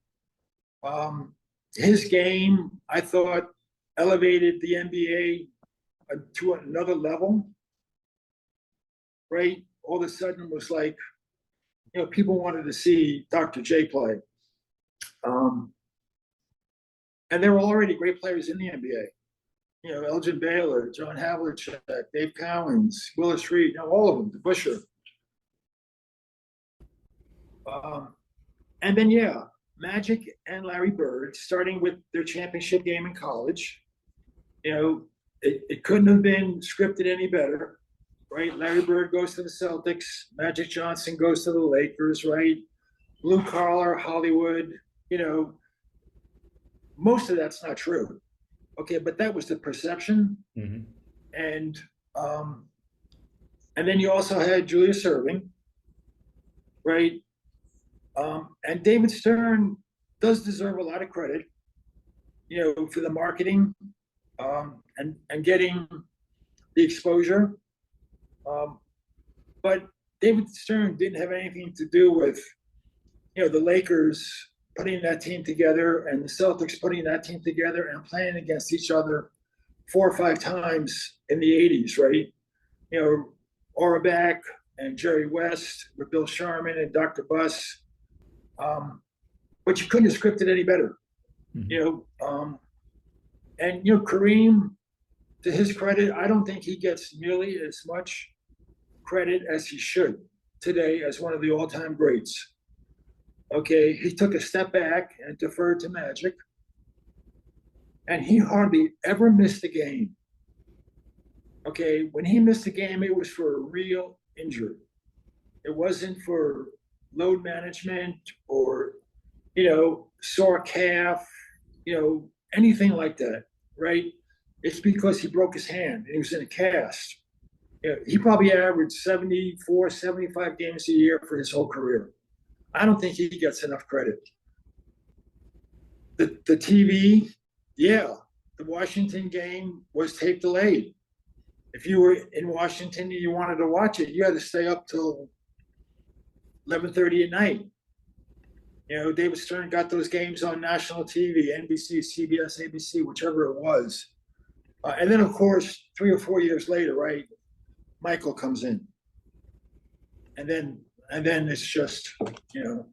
His game, I thought, elevated the NBA to another level, right? All of a sudden it was like, people wanted to see Dr. J play. And there were already great players in the NBA. Elgin Baylor, John Havlicek, Dave Cowens, Willis Reed, all of them, DeBusschere. And then, Magic and Larry Bird, starting with their championship game in college, it couldn't have been scripted any better, right? Larry Bird goes to the Celtics, Magic Johnson goes to the Lakers, right? Blue collar, Hollywood, most of that's not true. Okay, but that was the perception. Mm-hmm. And then you also had Julius Erving, right? And David Stern does deserve a lot of credit, for the marketing and getting the exposure. But David Stern didn't have anything to do with, the Lakers putting that team together and the Celtics putting that team together and playing against each other 4 or 5 times in the 80s, right? Awrright and Jerry West with Bill Sharman and Dr. Buss. But you couldn't have scripted any better, and Kareem, to his credit, I don't think he gets nearly as much credit as he should. today as one of the all-time greats. Okay, he took a step back and deferred to Magic, and he hardly ever missed a game. Okay, when he missed a game, it was for a real injury. It wasn't for load management or, sore calf, anything like that, right? It's because he broke his hand and he was in a cast. He probably averaged 74, 75 games a year for his whole career. I don't think he gets enough credit. The TV, the Washington game was tape delayed. If you were in Washington and you wanted to watch it, you had to stay up till 11:30 at night. David Stern got those games on national TV, NBC, CBS, ABC, whichever it was. And then, of course, 3 or 4 years later, right, Michael comes in. And then it's just, the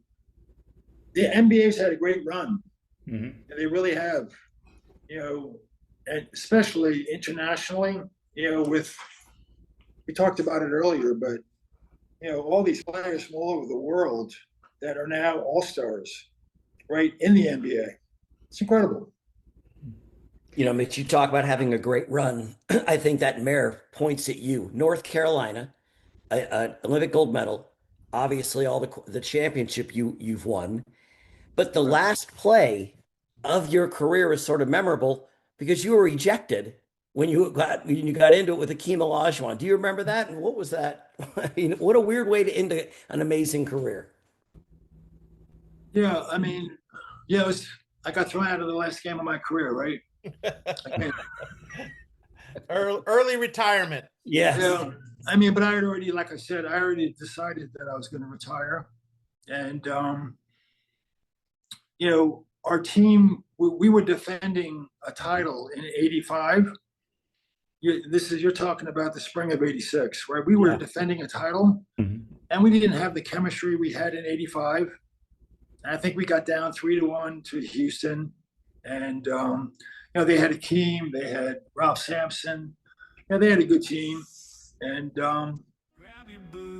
NBA's had a great run. Mm-hmm. And they really have, and especially internationally, we talked about it earlier, but, all these players from all over the world that are now all-stars, right, in the NBA. It's incredible. Mitch, you talk about having a great run. I think that mayor points at you. North Carolina, an Olympic gold medal, obviously all the championship you've won. But the last play of your career is sort of memorable because you were ejected when you got into it with Akeem Olajuwon. Do you remember that? And what was that? I mean, what a weird way to end an amazing career. Yeah, it was. I got thrown out of the last game of my career, right? Early retirement. Yes. But I had already, like I said, I already decided that I was going to retire, and our team, we were defending a title in '85. You're talking about the spring of '86, right? We were defending a title, and we didn't have the chemistry we had in '85. I think we got down 3-1 to Houston, and they had Akeem, they had Ralph Sampson, they had a good team, and that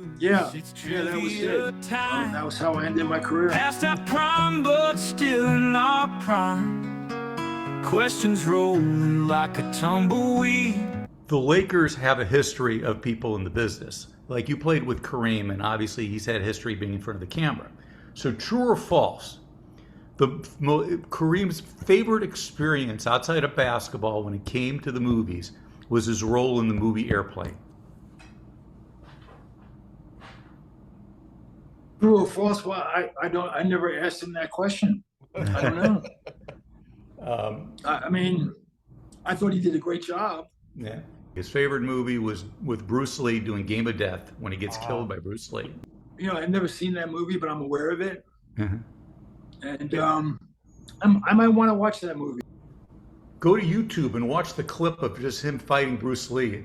was it. That was how I ended my career. Past our prime, but still in our prime. Questions rolling like a tumbleweed. The Lakers have a history of people in the business. Like you played with Kareem, and obviously he's had history being in front of the camera. So true or false, Kareem's favorite experience outside of basketball when it came to the movies was his role in the movie Airplane. True or false? Well, I never asked him that question. I don't know. I thought he did a great job. Yeah. His favorite movie was with Bruce Lee doing Game of Death when he gets killed by Bruce Lee. I've never seen that movie, but I'm aware of it. Mm-hmm. And I might want to watch that movie. Go to YouTube and watch the clip of just him fighting Bruce Lee.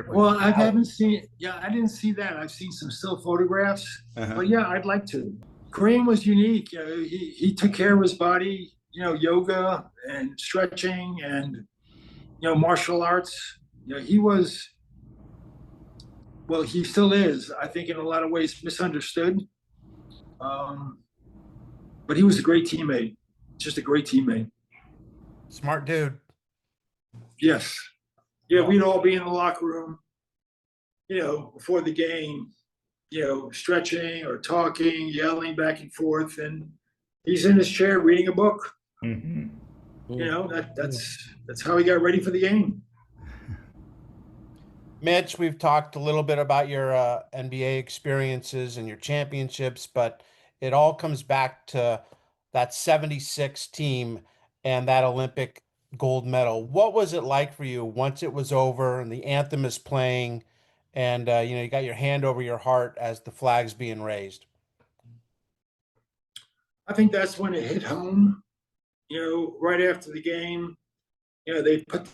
Well, I haven't seen it. Yeah, I didn't see that. I've seen some still photographs. Uh-huh. But yeah, I'd like to. Kareem was unique. He took care of his body, yoga and stretching and, martial arts. He was, well, he still is, I think, in a lot of ways misunderstood. But he was a great teammate, just a great teammate. Smart dude. Yes. Yeah, we'd all be in the locker room, before the game, stretching or talking, yelling back and forth. And he's in his chair reading a book. Mm-hmm. That's how he got ready for the game. Mitch, we've talked a little bit about your NBA experiences and your championships, but it all comes back to that 76 team and that Olympic gold medal. What was it like for you once it was over and the anthem is playing and, you got your hand over your heart as the flag's being raised? I think that's when it hit home, right after the game. They put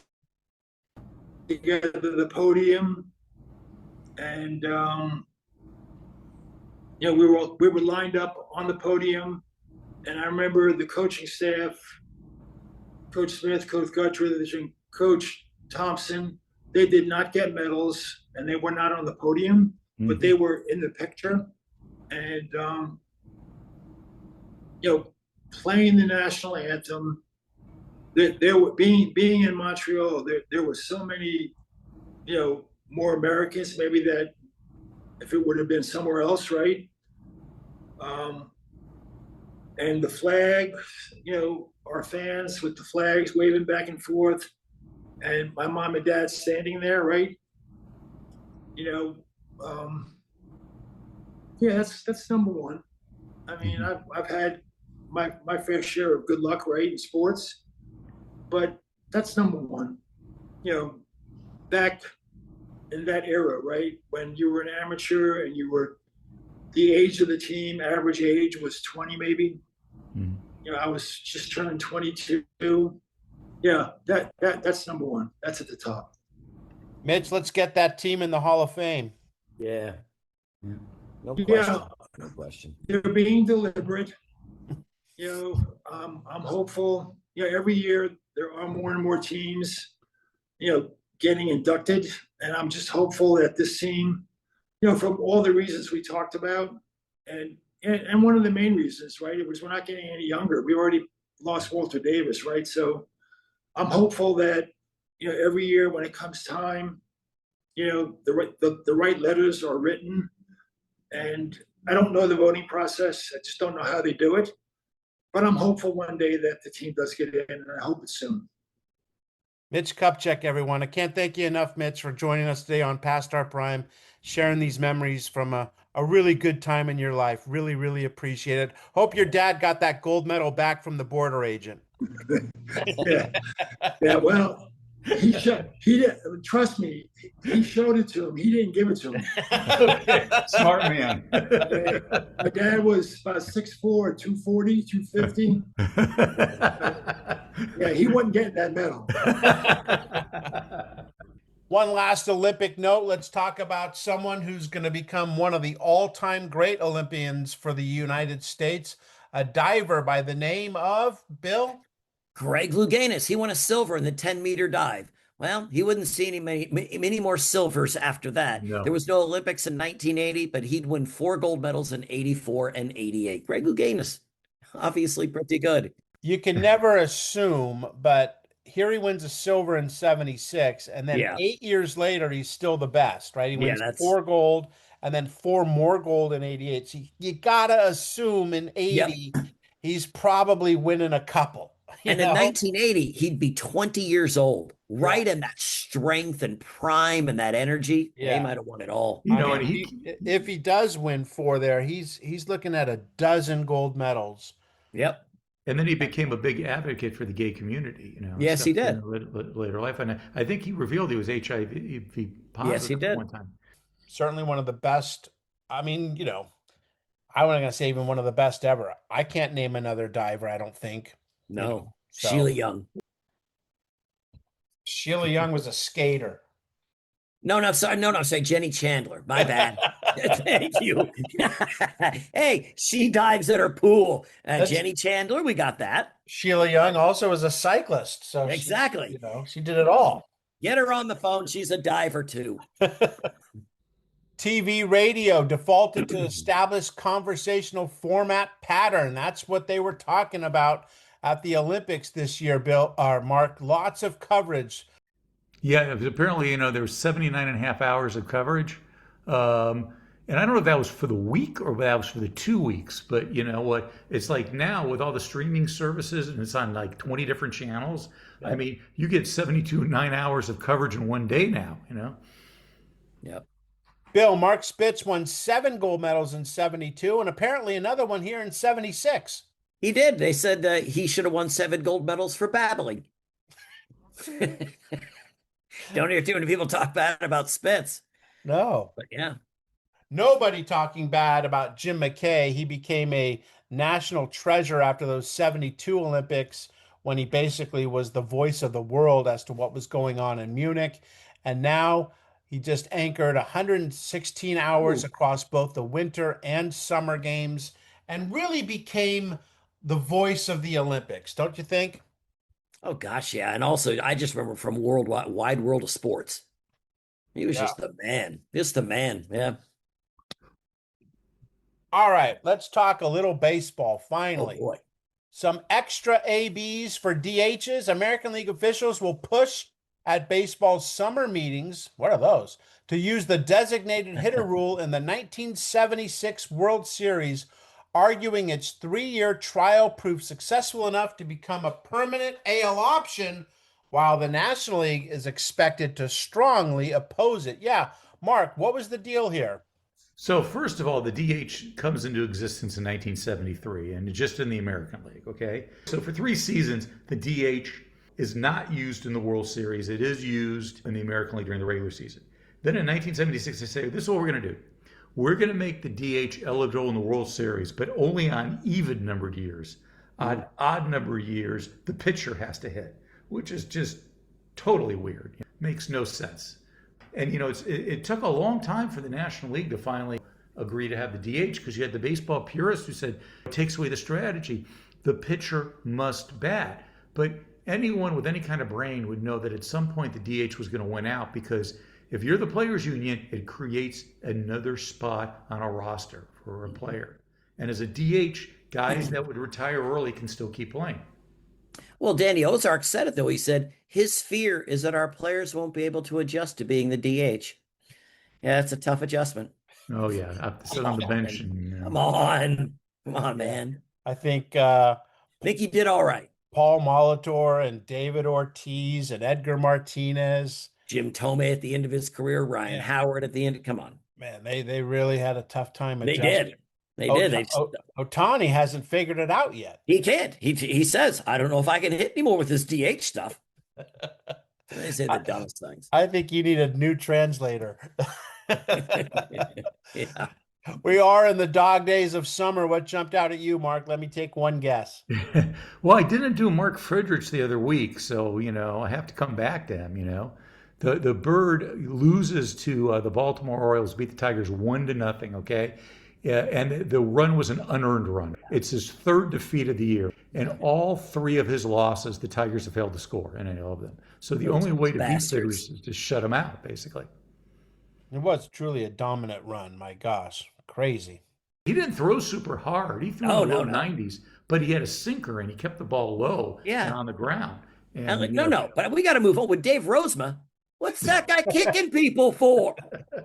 together the podium, and we were lined up on the podium, and I remember the coaching staff, Coach Smith, Coach Guttridge, and Coach Thompson, they did not get medals, and they were not on the podium. but they were in the picture. And, playing the national anthem, there were being in Montreal, there were so many, more Americans maybe that if it would have been somewhere else, right? And the flag, our fans with the flags waving back and forth, and my mom and dad standing there, right? That's number one. I mean, I've had my fair share of good luck, right, in sports, but that's number one. Back in that era, right, when you were an amateur and you were the age of the team, average age was 20 maybe. I was just turning 22. Yeah, that's number one. That's at the top. Mitch, let's get that team in the Hall of Fame. Yeah. No question. No question. They're being deliberate. I'm hopeful. Every year there are more and more teams, getting inducted, and I'm just hopeful that this team, from all the reasons we talked about, and one of the main reasons, right, it was we're not getting any younger. We already lost Walter Davis, right? So I'm hopeful that every year when it comes time, the right letters are written. And I don't know the voting process. I just don't know how they do it. But I'm hopeful one day that the team does get in, and I hope it's soon. Mitch Kupchak, everyone. I can't thank you enough, Mitch, for joining us today on Past Our Prime, sharing these memories from a really good time in your life. Really, really appreciate it. Hope your dad got that gold medal back from the border agent. Yeah. Well, he did. Trust me, he showed it to him. He didn't give it to him. Okay. Smart man. My dad was about 6'4", 240, 250. Yeah, he wasn't getting that medal. One last Olympic note. Let's talk about someone who's going to become one of the all-time great Olympians for the United States, a diver by the name of Bill. Greg Louganis. He won a silver in the 10-meter dive. Well, he wouldn't see many more silvers after that. No. There was no Olympics in 1980, but he'd win 4 gold medals in 84 and 88. Greg Louganis, obviously pretty good. You can never assume, but here he wins a silver in 76, and then 8 years later, he's still the best, right? He wins 4 gold and then 4 more gold in 88. So you got to assume in 80, he's probably winning a couple. And in 1980, he'd be 20 years old, right in that strength and prime and that energy. Yeah. He might have won it all. If he does win 4 there, he's looking at a dozen gold medals. Yep. And then he became a big advocate for the gay community, Yes, he did. In later life. And I think he revealed he was HIV positive yes, he did. at one time. Certainly one of the best. I mean, I wasn't going to say even one of the best ever. I can't name another diver, I don't think. No. Sheila Young. Sheila Young was a skater. No, sorry, Jenny Chandler. My bad. Thank you. Hey, she dives at her pool. Jenny Chandler, we got that. Sheila Young also was a cyclist. So exactly. She did it all. Get her on the phone. She's a diver too. TV radio defaulted to established conversational format pattern. That's what they were talking about at the Olympics this year, Bill, or Mark. Lots of coverage. Yeah, apparently, there was 79 and a half hours of coverage. And I don't know if that was for the week or if that was for the 2 weeks, but you know what? It's like now with all the streaming services and it's on like 20 different channels. I mean, you get 72 9 hours of coverage in one day now, Yep. Bill, Mark Spitz won 7 gold medals in 72 and apparently another one here in 76. He did. They said he should have won 7 gold medals for babbling. Don't hear too many people talk bad about Spitz. No. But yeah. Nobody talking bad about Jim McKay. He became a national treasure after those 72 Olympics when he basically was the voice of the world as to what was going on in Munich. And now he just anchored 116 hours across both the winter and summer games and really became the voice of the Olympics, don't you think? Oh, gosh, yeah. And also, I just remember from Wide World of Sports. He was just the man. Just the man, yeah. All right, let's talk a little baseball Oh finally. boy. Some extra ABs for DHs. American League officials will push at baseball's summer meetings. What are those? To use the designated hitter rule in the 1976 World Series, arguing its 3-year trial proved successful enough to become a permanent AL option, while the National League is expected to strongly oppose it. Yeah, Mark, what was the deal here? So first of all, the DH comes into existence in 1973 and just in the American League, okay? So for 3 seasons, the DH is not used in the World Series. It is used in the American League during the regular season. Then in 1976, they say, this is what we're going to do. We're going to make the DH eligible in the World Series, but only on even numbered years. On odd number years, the pitcher has to hit, which is just totally weird. It makes no sense. And, it took a long time for the National League to finally agree to have the DH, because you had the baseball purists who said it takes away the strategy. The pitcher must bat. But anyone with any kind of brain would know that at some point the DH was going to win out, because if you're the players union, it creates another spot on a roster for a player. And as a DH, guys that would retire early can still keep playing. Well, Danny Ozark said it, though. He said his fear is that our players won't be able to adjust to being the DH. Yeah, that's a tough adjustment. Oh, yeah. I have to sit on the bench. And, Come on, man. I think Think he did all right. Paul Molitor and David Ortiz and Edgar Martinez. Jim Tomei at the end of his career, Ryan Howard at the end. Come on. Man, they really had a tough time adjusting. They did. They did. Otani hasn't figured it out yet. He can't. He says, I don't know if I can hit anymore with this DH stuff. They say the dumbest things. I think you need a new translator. Yeah. We are in the dog days of summer. What jumped out at you, Mark? Let me take one guess. Well, I didn't do Mark Friedrichs the other week, so, I have to come back to him, The Bird loses to the Baltimore Orioles, beat the Tigers 1-0, okay? Yeah, and the run was an unearned run. It's his 3rd defeat of the year. And all 3 of his losses, the Tigers have failed to score in any of them. So the only way to beat Friedrichs is to shut him out, basically. It was truly a dominant run. My gosh, crazy. He didn't throw super hard. He threw in the low 90s, but he had a sinker and he kept the ball low and on the ground. And, but we got to move on with Dave Rozema. What's that guy kicking people for?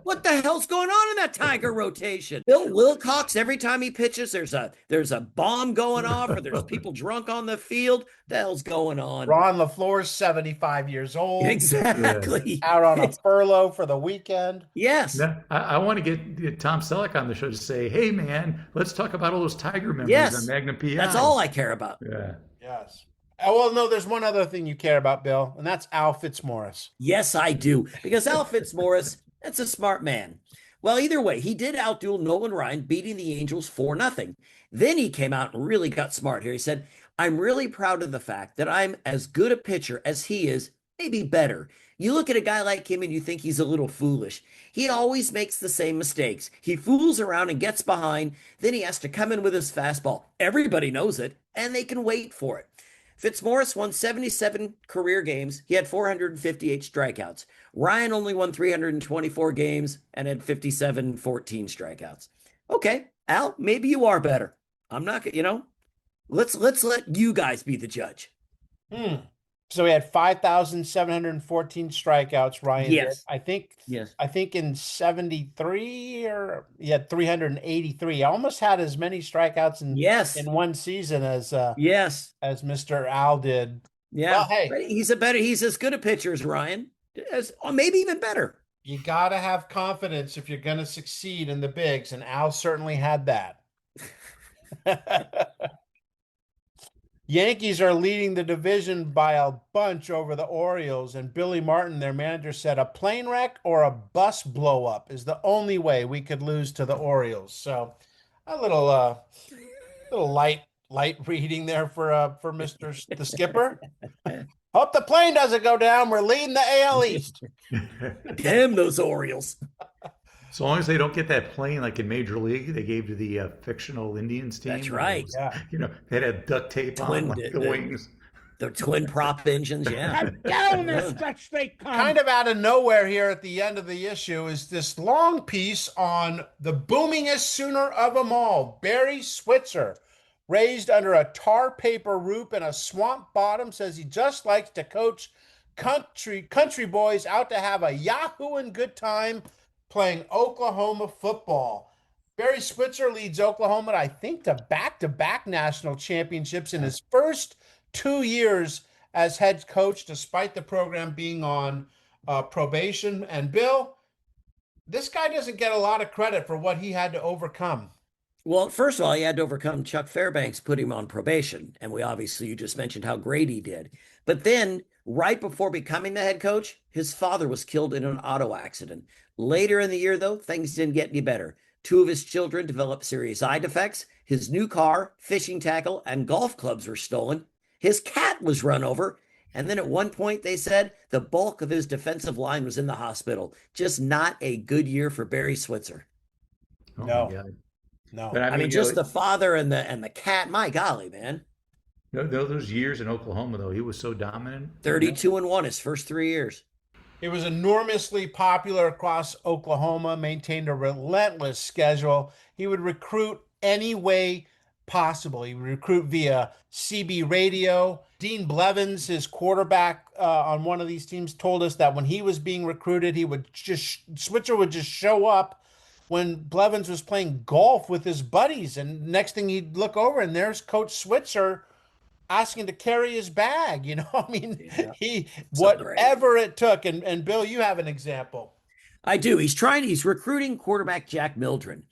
What the hell's going on in that Tiger rotation? Bill Wilcox, every time he pitches, there's a bomb going off, or there's people drunk on the field. The hell's going on? Ron LaFleur's 75 years old. Exactly. Out on a furlough for the weekend. Yes. Now, I want to get Tom Selleck on the show to say, hey, man, let's talk about all those Tiger members on Magnum PI. That's all I care about. Yeah. Yes. Well, no, there's one other thing you care about, Bill, and that's Al Fitzmaurice. Yes, I do. Because Al Fitzmaurice, that's a smart man. Well, either way, he did outduel Nolan Ryan, beating the Angels 4-0. Then he came out and really got smart here. He said, I'm really proud of the fact that I'm as good a pitcher as he is, maybe better. You look at a guy like him and you think he's a little foolish. He always makes the same mistakes. He fools around and gets behind. Then he has to come in with his fastball. Everybody knows it, and they can wait for it. Fitzmaurice won 77 career games. He had 458 strikeouts. Ryan only won 324 games and had 14 strikeouts. Okay, Al, maybe you are better. I'm not, let's let you guys be the judge. So he had 5,714 strikeouts, Ryan. Yes. Did. Yes. I think in 73 or he had 383. He almost had as many strikeouts in one season as Mr. Al did. Yeah. Well, hey, he's as good a pitcher as Ryan, or maybe even better. You got to have confidence if you're going to succeed in the bigs, and Al certainly had that. Yankees are leading the division by a bunch over the Orioles, and Billy Martin, their manager, said a plane wreck or a bus blow up is the only way we could lose to the Orioles. So a little light reading there for Mr. the skipper. Hope the plane doesn't go down. We're leading the AL East. Damn those Orioles. As long as they don't get that plane like in Major League, they gave to the fictional Indians team. That's right. They had duct tape on the wings. The twin prop engines, yeah. Down the stretch they come. Kind of out of nowhere here at the end of the issue is this long piece on the boomingest Sooner of them all, Barry Switzer. Raised under a tar paper roof in a swamp bottom, says he just likes to coach country boys out to have a yahoo and good time playing Oklahoma football. Barry Switzer leads Oklahoma, I think, to back-to-back national championships in his first 2 years as head coach, despite the program being on probation. And Bill, this guy doesn't get a lot of credit for what he had to overcome. Well, first of all, he had to overcome Chuck Fairbanks, put him on probation. And you just mentioned how great he did. But then, right before becoming the head coach, his father was killed in an auto accident. Later in the year, though, things didn't get any better. 2 of his children developed serious eye defects. His new car, fishing tackle, and golf clubs were stolen. His cat was run over. And then at one point, they said the bulk of his defensive line was in the hospital. Just not a good year for Barry Switzer. Oh No. my God. No. But I mean, just the father and the cat, my golly, man. Those years in Oklahoma, though, he was so dominant. 32-1 his first 3 years. He was enormously popular across Oklahoma, maintained a relentless schedule. He would recruit any way possible. He would recruit via CB radio. Dean Blevins, his quarterback on one of these teams, told us that when he was being recruited, Switzer would just show up when Blevins was playing golf with his buddies. And next thing he'd look over and there's Coach Switzer asking to carry his bag. I mean, whatever it took. And Bill, you have an example. I do. He's recruiting quarterback Jack Mildren.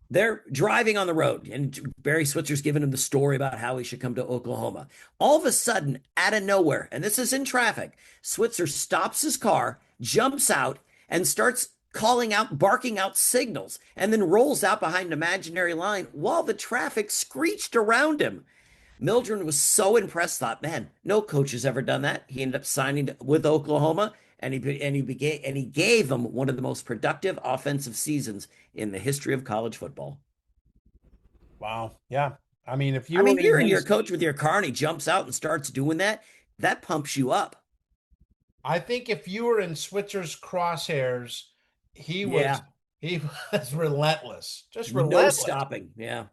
They're driving on the road, and Barry Switzer's giving him the story about how he should come to Oklahoma. All of a sudden, out of nowhere, and this is in traffic, Switzer stops his car, jumps out, and starts calling out, barking out signals, and then rolls out behind an imaginary line while the traffic screeched around him. Mildren was so impressed, thought, man, no coach has ever done that. He ended up signing with Oklahoma, and he gave them one of the most productive offensive seasons in the history of college football. Wow. Yeah. I mean, you're in your coach with your car and he jumps out and starts doing that, that pumps you up. I think if you were in Switzer's crosshairs, he was relentless. Just relentless. No stopping. Yeah.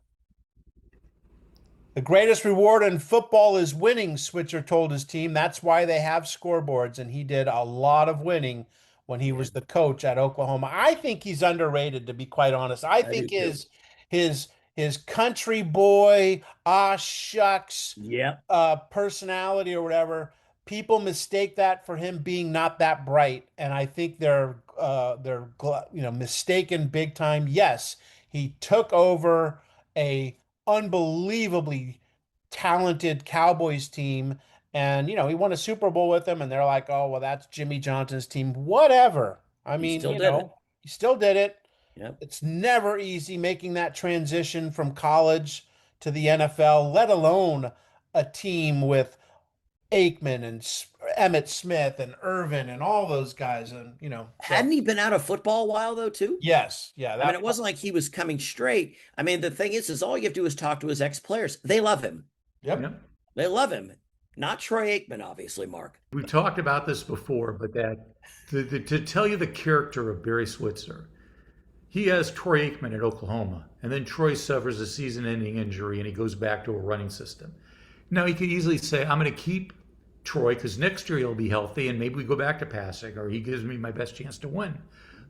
The greatest reward in football is winning, Switzer told his team. That's why they have scoreboards, and he did a lot of winning when he was the coach at Oklahoma. I think he's underrated, to be quite honest. I think his country boy, shucks, personality or whatever, people mistake that for him being not that bright, and I think they're mistaken big time. Yes, he took over a unbelievably talented Cowboys team, and he won a Super Bowl with them, and they're like, oh well, that's Jimmy Johnson's team. Whatever. I mean, he still did it. Yep. It's never easy making that transition from college to the NFL, let alone a team with Aikman and Emmitt Smith and Irvin and all those guys. And, hadn't he been out of football a while though, too? Yes. Yeah. I mean, it wasn't like he was coming straight. I mean, the thing is all you have to do is talk to his ex-players. They love him. Yep. They love him. Not Troy Aikman, obviously, Mark. We've talked about this before, but to tell you the character of Barry Switzer, he has Troy Aikman at Oklahoma, and then Troy suffers a season-ending injury, and he goes back to a running system. Now, he could easily say, I'm going to keep Troy because next year he'll be healthy, and maybe we go back to passing, or he gives me my best chance to win.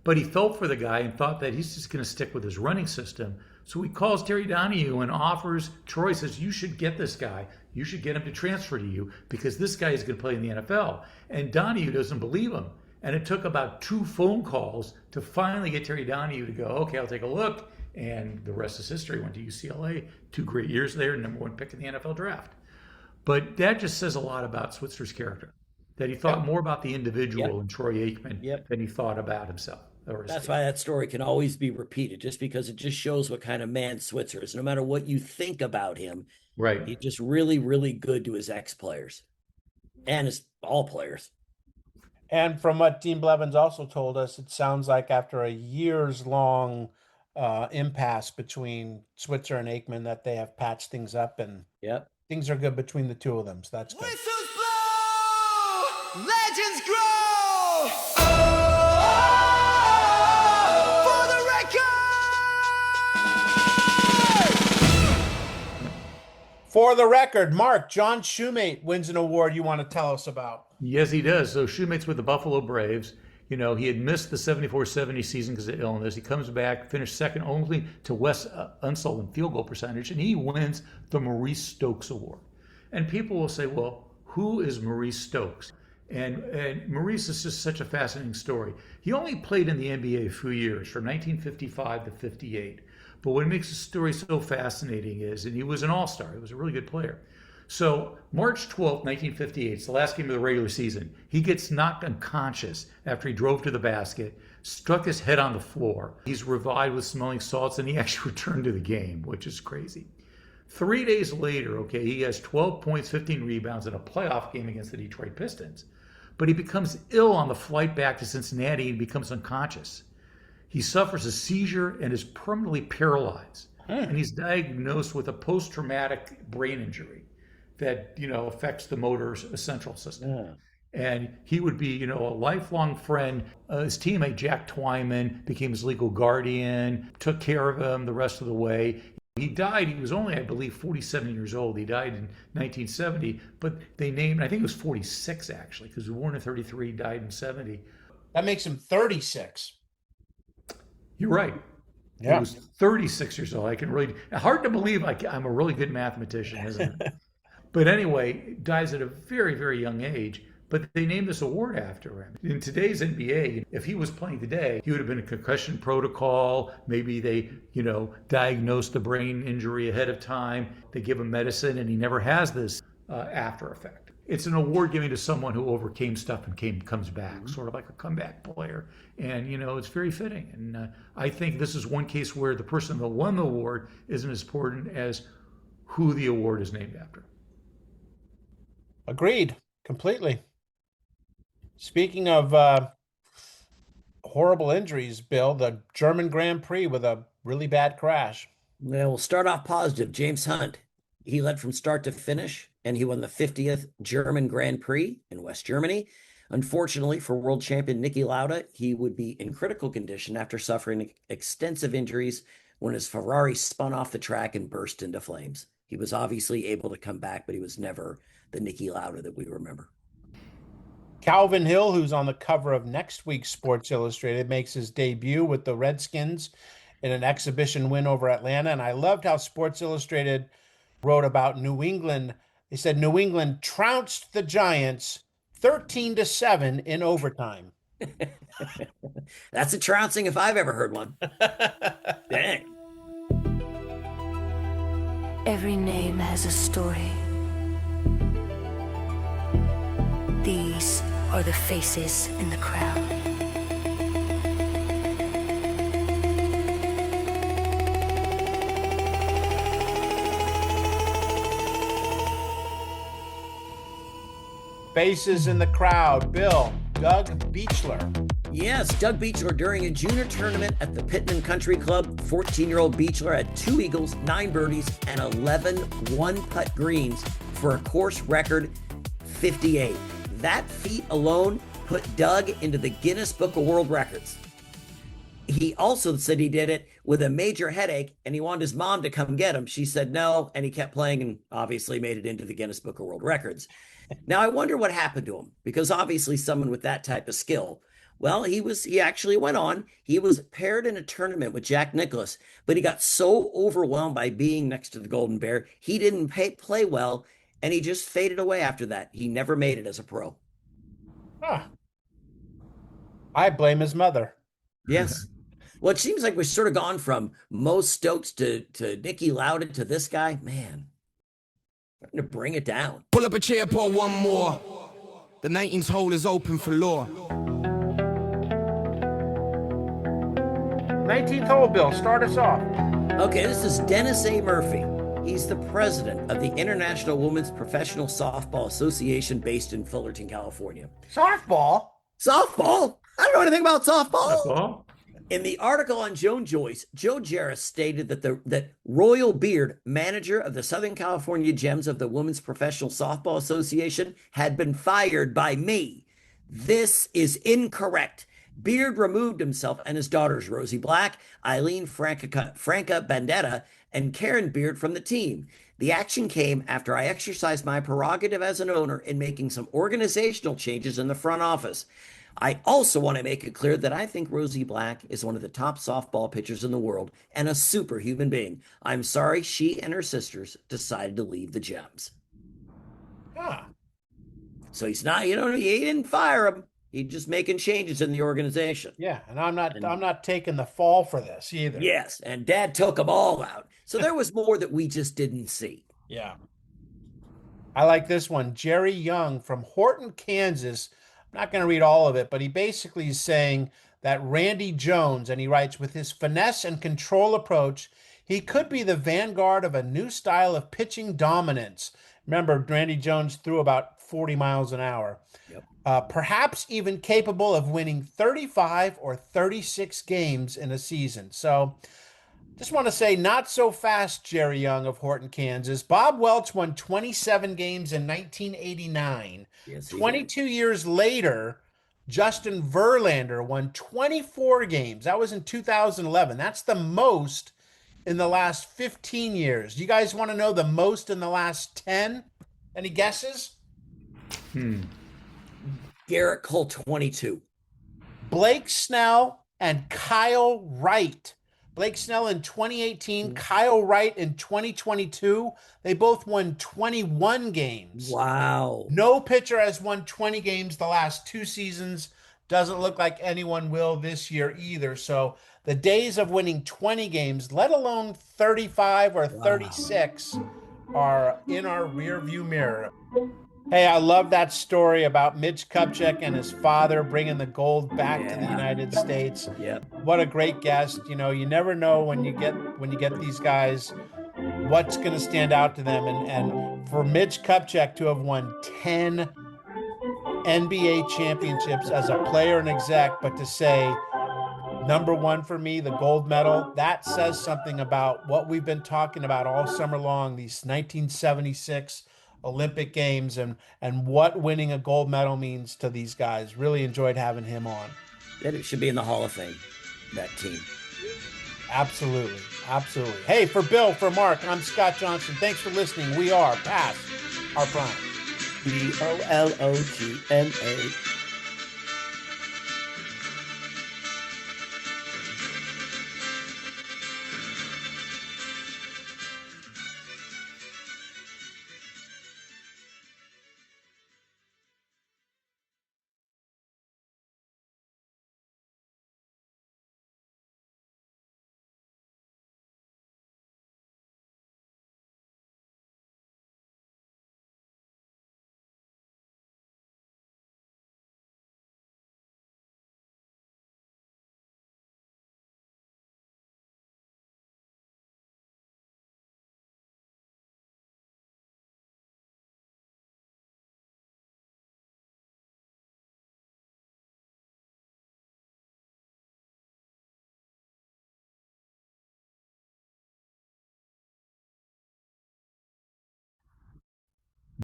But he felt for the guy and thought that he's just going to stick with his running system. So he calls Terry Donahue and offers, Troy says, you should get this guy. You should get him to transfer to you because this guy is going to play in the NFL. And Donahue doesn't believe him. And it took about 2 phone calls to finally get Terry Donahue to go, okay, I'll take a look. And the rest is history. Went to UCLA, 2 great years there, #1 pick in the NFL draft. But that just says a lot about Switzer's character, that he thought more about the individual and Troy Aikman than he thought about himself. That's why that story can always be repeated, just because it just shows what kind of man Switzer is. No matter what you think about him, right? He's just really, really good to his ex-players and his all players. And from what Dean Blevins also told us, it sounds like after a years-long impasse between Switzer and Aikman that they have patched things up, and things are good between the two of them. So that's good. legends grow. For the record. For the record, Mark, John Shoemate wins an award you want to tell us about. Yes, he does. So Shoemate's with the Buffalo Braves. You know, he had missed the 74-70 season because of illness. He comes back, finished second only to Wes Unseld in field goal percentage, and he wins the Maurice Stokes Award. And people will say, well, who is Maurice Stokes? And Maurice is just such a fascinating story. He only played in the NBA a few years, from 1955 to 58. But what makes the story so fascinating is, and he was an all-star, he was a really good player. So March 12th, 1958, it's the last game of the regular season. He gets knocked unconscious after he drove to the basket, struck his head on the floor. He's revived with smelling salts, and he actually returned to the game, which is crazy. 3 days later, okay, he has 12 points, 15 rebounds in a playoff game against the Detroit Pistons. But he becomes ill on the flight back to Cincinnati and becomes unconscious. He suffers a seizure and is permanently paralyzed. And he's diagnosed with a post-traumatic brain injury that, you know, affects the motor central system. Yeah. And he would be, you know, a lifelong friend. His teammate, Jack Twyman, became his legal guardian, took care of him the rest of the way. He died, he was only, I believe, 47 years old. He died in 1970, but they named, I think it was 46 actually, because he was born in 33, died in 70. That makes him 36. You're right. Yeah. He was 36 years old. I can really, hard to believe I'm a really good mathematician, isn't it? But anyway, dies at a very, very young age. But they named this award after him. In today's NBA, if he was playing today, he would have been a concussion protocol. Maybe they, you know, diagnosed the brain injury ahead of time. They give him medicine, and he never has this after effect. It's an award given to someone who overcame stuff and comes back, sort of like a comeback player. And, you know, it's very fitting. And I think this is one case where the person that won the award isn't as important as who the award is named after. Agreed, completely. Speaking of horrible injuries, Bill, the German Grand Prix with a really bad crash. Well, we'll start off positive. James Hunt, he led from start to finish, and he won the 50th German Grand Prix in West Germany. Unfortunately for world champion Niki Lauda, he would be in critical condition after suffering extensive injuries when his Ferrari spun off the track and burst into flames. He was obviously able to come back, but he was never the Niki Lauda that we remember. Calvin Hill, who's on the cover of next week's Sports Illustrated, makes his debut with the Redskins in an exhibition win over Atlanta. And I loved how Sports Illustrated wrote about New England. They said New England trounced the Giants 13-7 in overtime. That's a trouncing if I've ever heard one. Dang. Every name has a story. These are the faces in the crowd. Faces in the crowd. Bill, Doug Beachler. Yes, Doug Beachler during a junior tournament at the Pittman Country Club. 14-year-old Beachler had 2 eagles, 9 birdies, and 11 one-putt greens for a course record 58. That feat alone put Doug into the Guinness Book of World Records. He also said he did it with a major headache, and he wanted his mom to come get him. She said no, and he kept playing and obviously made it into the Guinness Book of World Records. Now, I wonder what happened to him, because obviously someone with that type of skill, well, he actually went on. He was paired in a tournament with Jack Nicklaus, but he got so overwhelmed by being next to the Golden Bear, he didn't play well, and he just faded away after that. He never made it as a pro. Huh. I blame his mother. Yes. Well, it seems like we've sort of gone from Mo Stokes to Niki Lauda to this guy. Man, starting to bring it down. Pull up a chair, pour one more. The 19th hole is open for law. 19th hole, Bill. Start us off. Okay, this is Dennis A. Murphy. He's the president of the International Women's Professional Softball Association based in Fullerton, California. Softball? Softball? I don't know anything about softball. Softball? In the article on Joan Joyce, Joe Jarris stated that Royal Beard, manager of the Southern California Gems of the Women's Professional Softball Association, had been fired by me. This is incorrect. Beard removed himself and his daughters, Rosie Black, Eileen Franca Bandetta, and Karen Beard from the team. The action came after I exercised my prerogative as an owner in making some organizational changes in the front office. I also want to make it clear that I think Rosie Black is one of the top softball pitchers in the world and a superhuman being. I'm sorry she and her sisters decided to leave the Gems. Huh. So he's not, he didn't fire him. He's just making changes in the organization. Yeah, and I'm not taking the fall for this either. Yes, and Dad took them all out. So there was more that we just didn't see. Yeah. I like this one. Jerry Young from Horton, Kansas. I'm not going to read all of it, but he basically is saying that Randy Jones, and he writes, with his finesse and control approach, he could be the vanguard of a new style of pitching dominance. Remember, Randy Jones threw about 40 miles an hour. Yep. Perhaps even capable of winning 35 or 36 games in a season. So just want to say, not so fast, Jerry Young of Horton, Kansas. Bob Welch won 27 games in 1989. Yes, 22 years later, Justin Verlander won 24 games. That was in 2011. That's the most in the last 15 years. You guys want to know the most in the last 10? Any guesses? Garrett Cole, 22. Blake Snell and Kyle Wright. Blake Snell in 2018, Kyle Wright in 2022. They both won 21 games. Wow. No pitcher has won 20 games the last 2 seasons. Doesn't look like anyone will this year either. So the days of winning 20 games, let alone 35 or 36, are in our rearview mirror. Hey, I love that story about Mitch Kupchak and his father bringing the gold back to the United States. Yep. What a great guest. You know, you never know when you get these guys what's going to stand out to them. And for Mitch Kupchak to have won 10 NBA championships as a player and exec, but to say number one for me, the gold medal, that says something about what we've been talking about all summer long, these 1976 Olympic Games, and what winning a gold medal means to these guys. Really enjoyed having him on. It should be in the Hall of Fame, that team. Absolutely. Absolutely. Hey, for Bill, for Mark, I'm Scott Johnson. Thanks for listening. We are past our prime. BOLOGMA.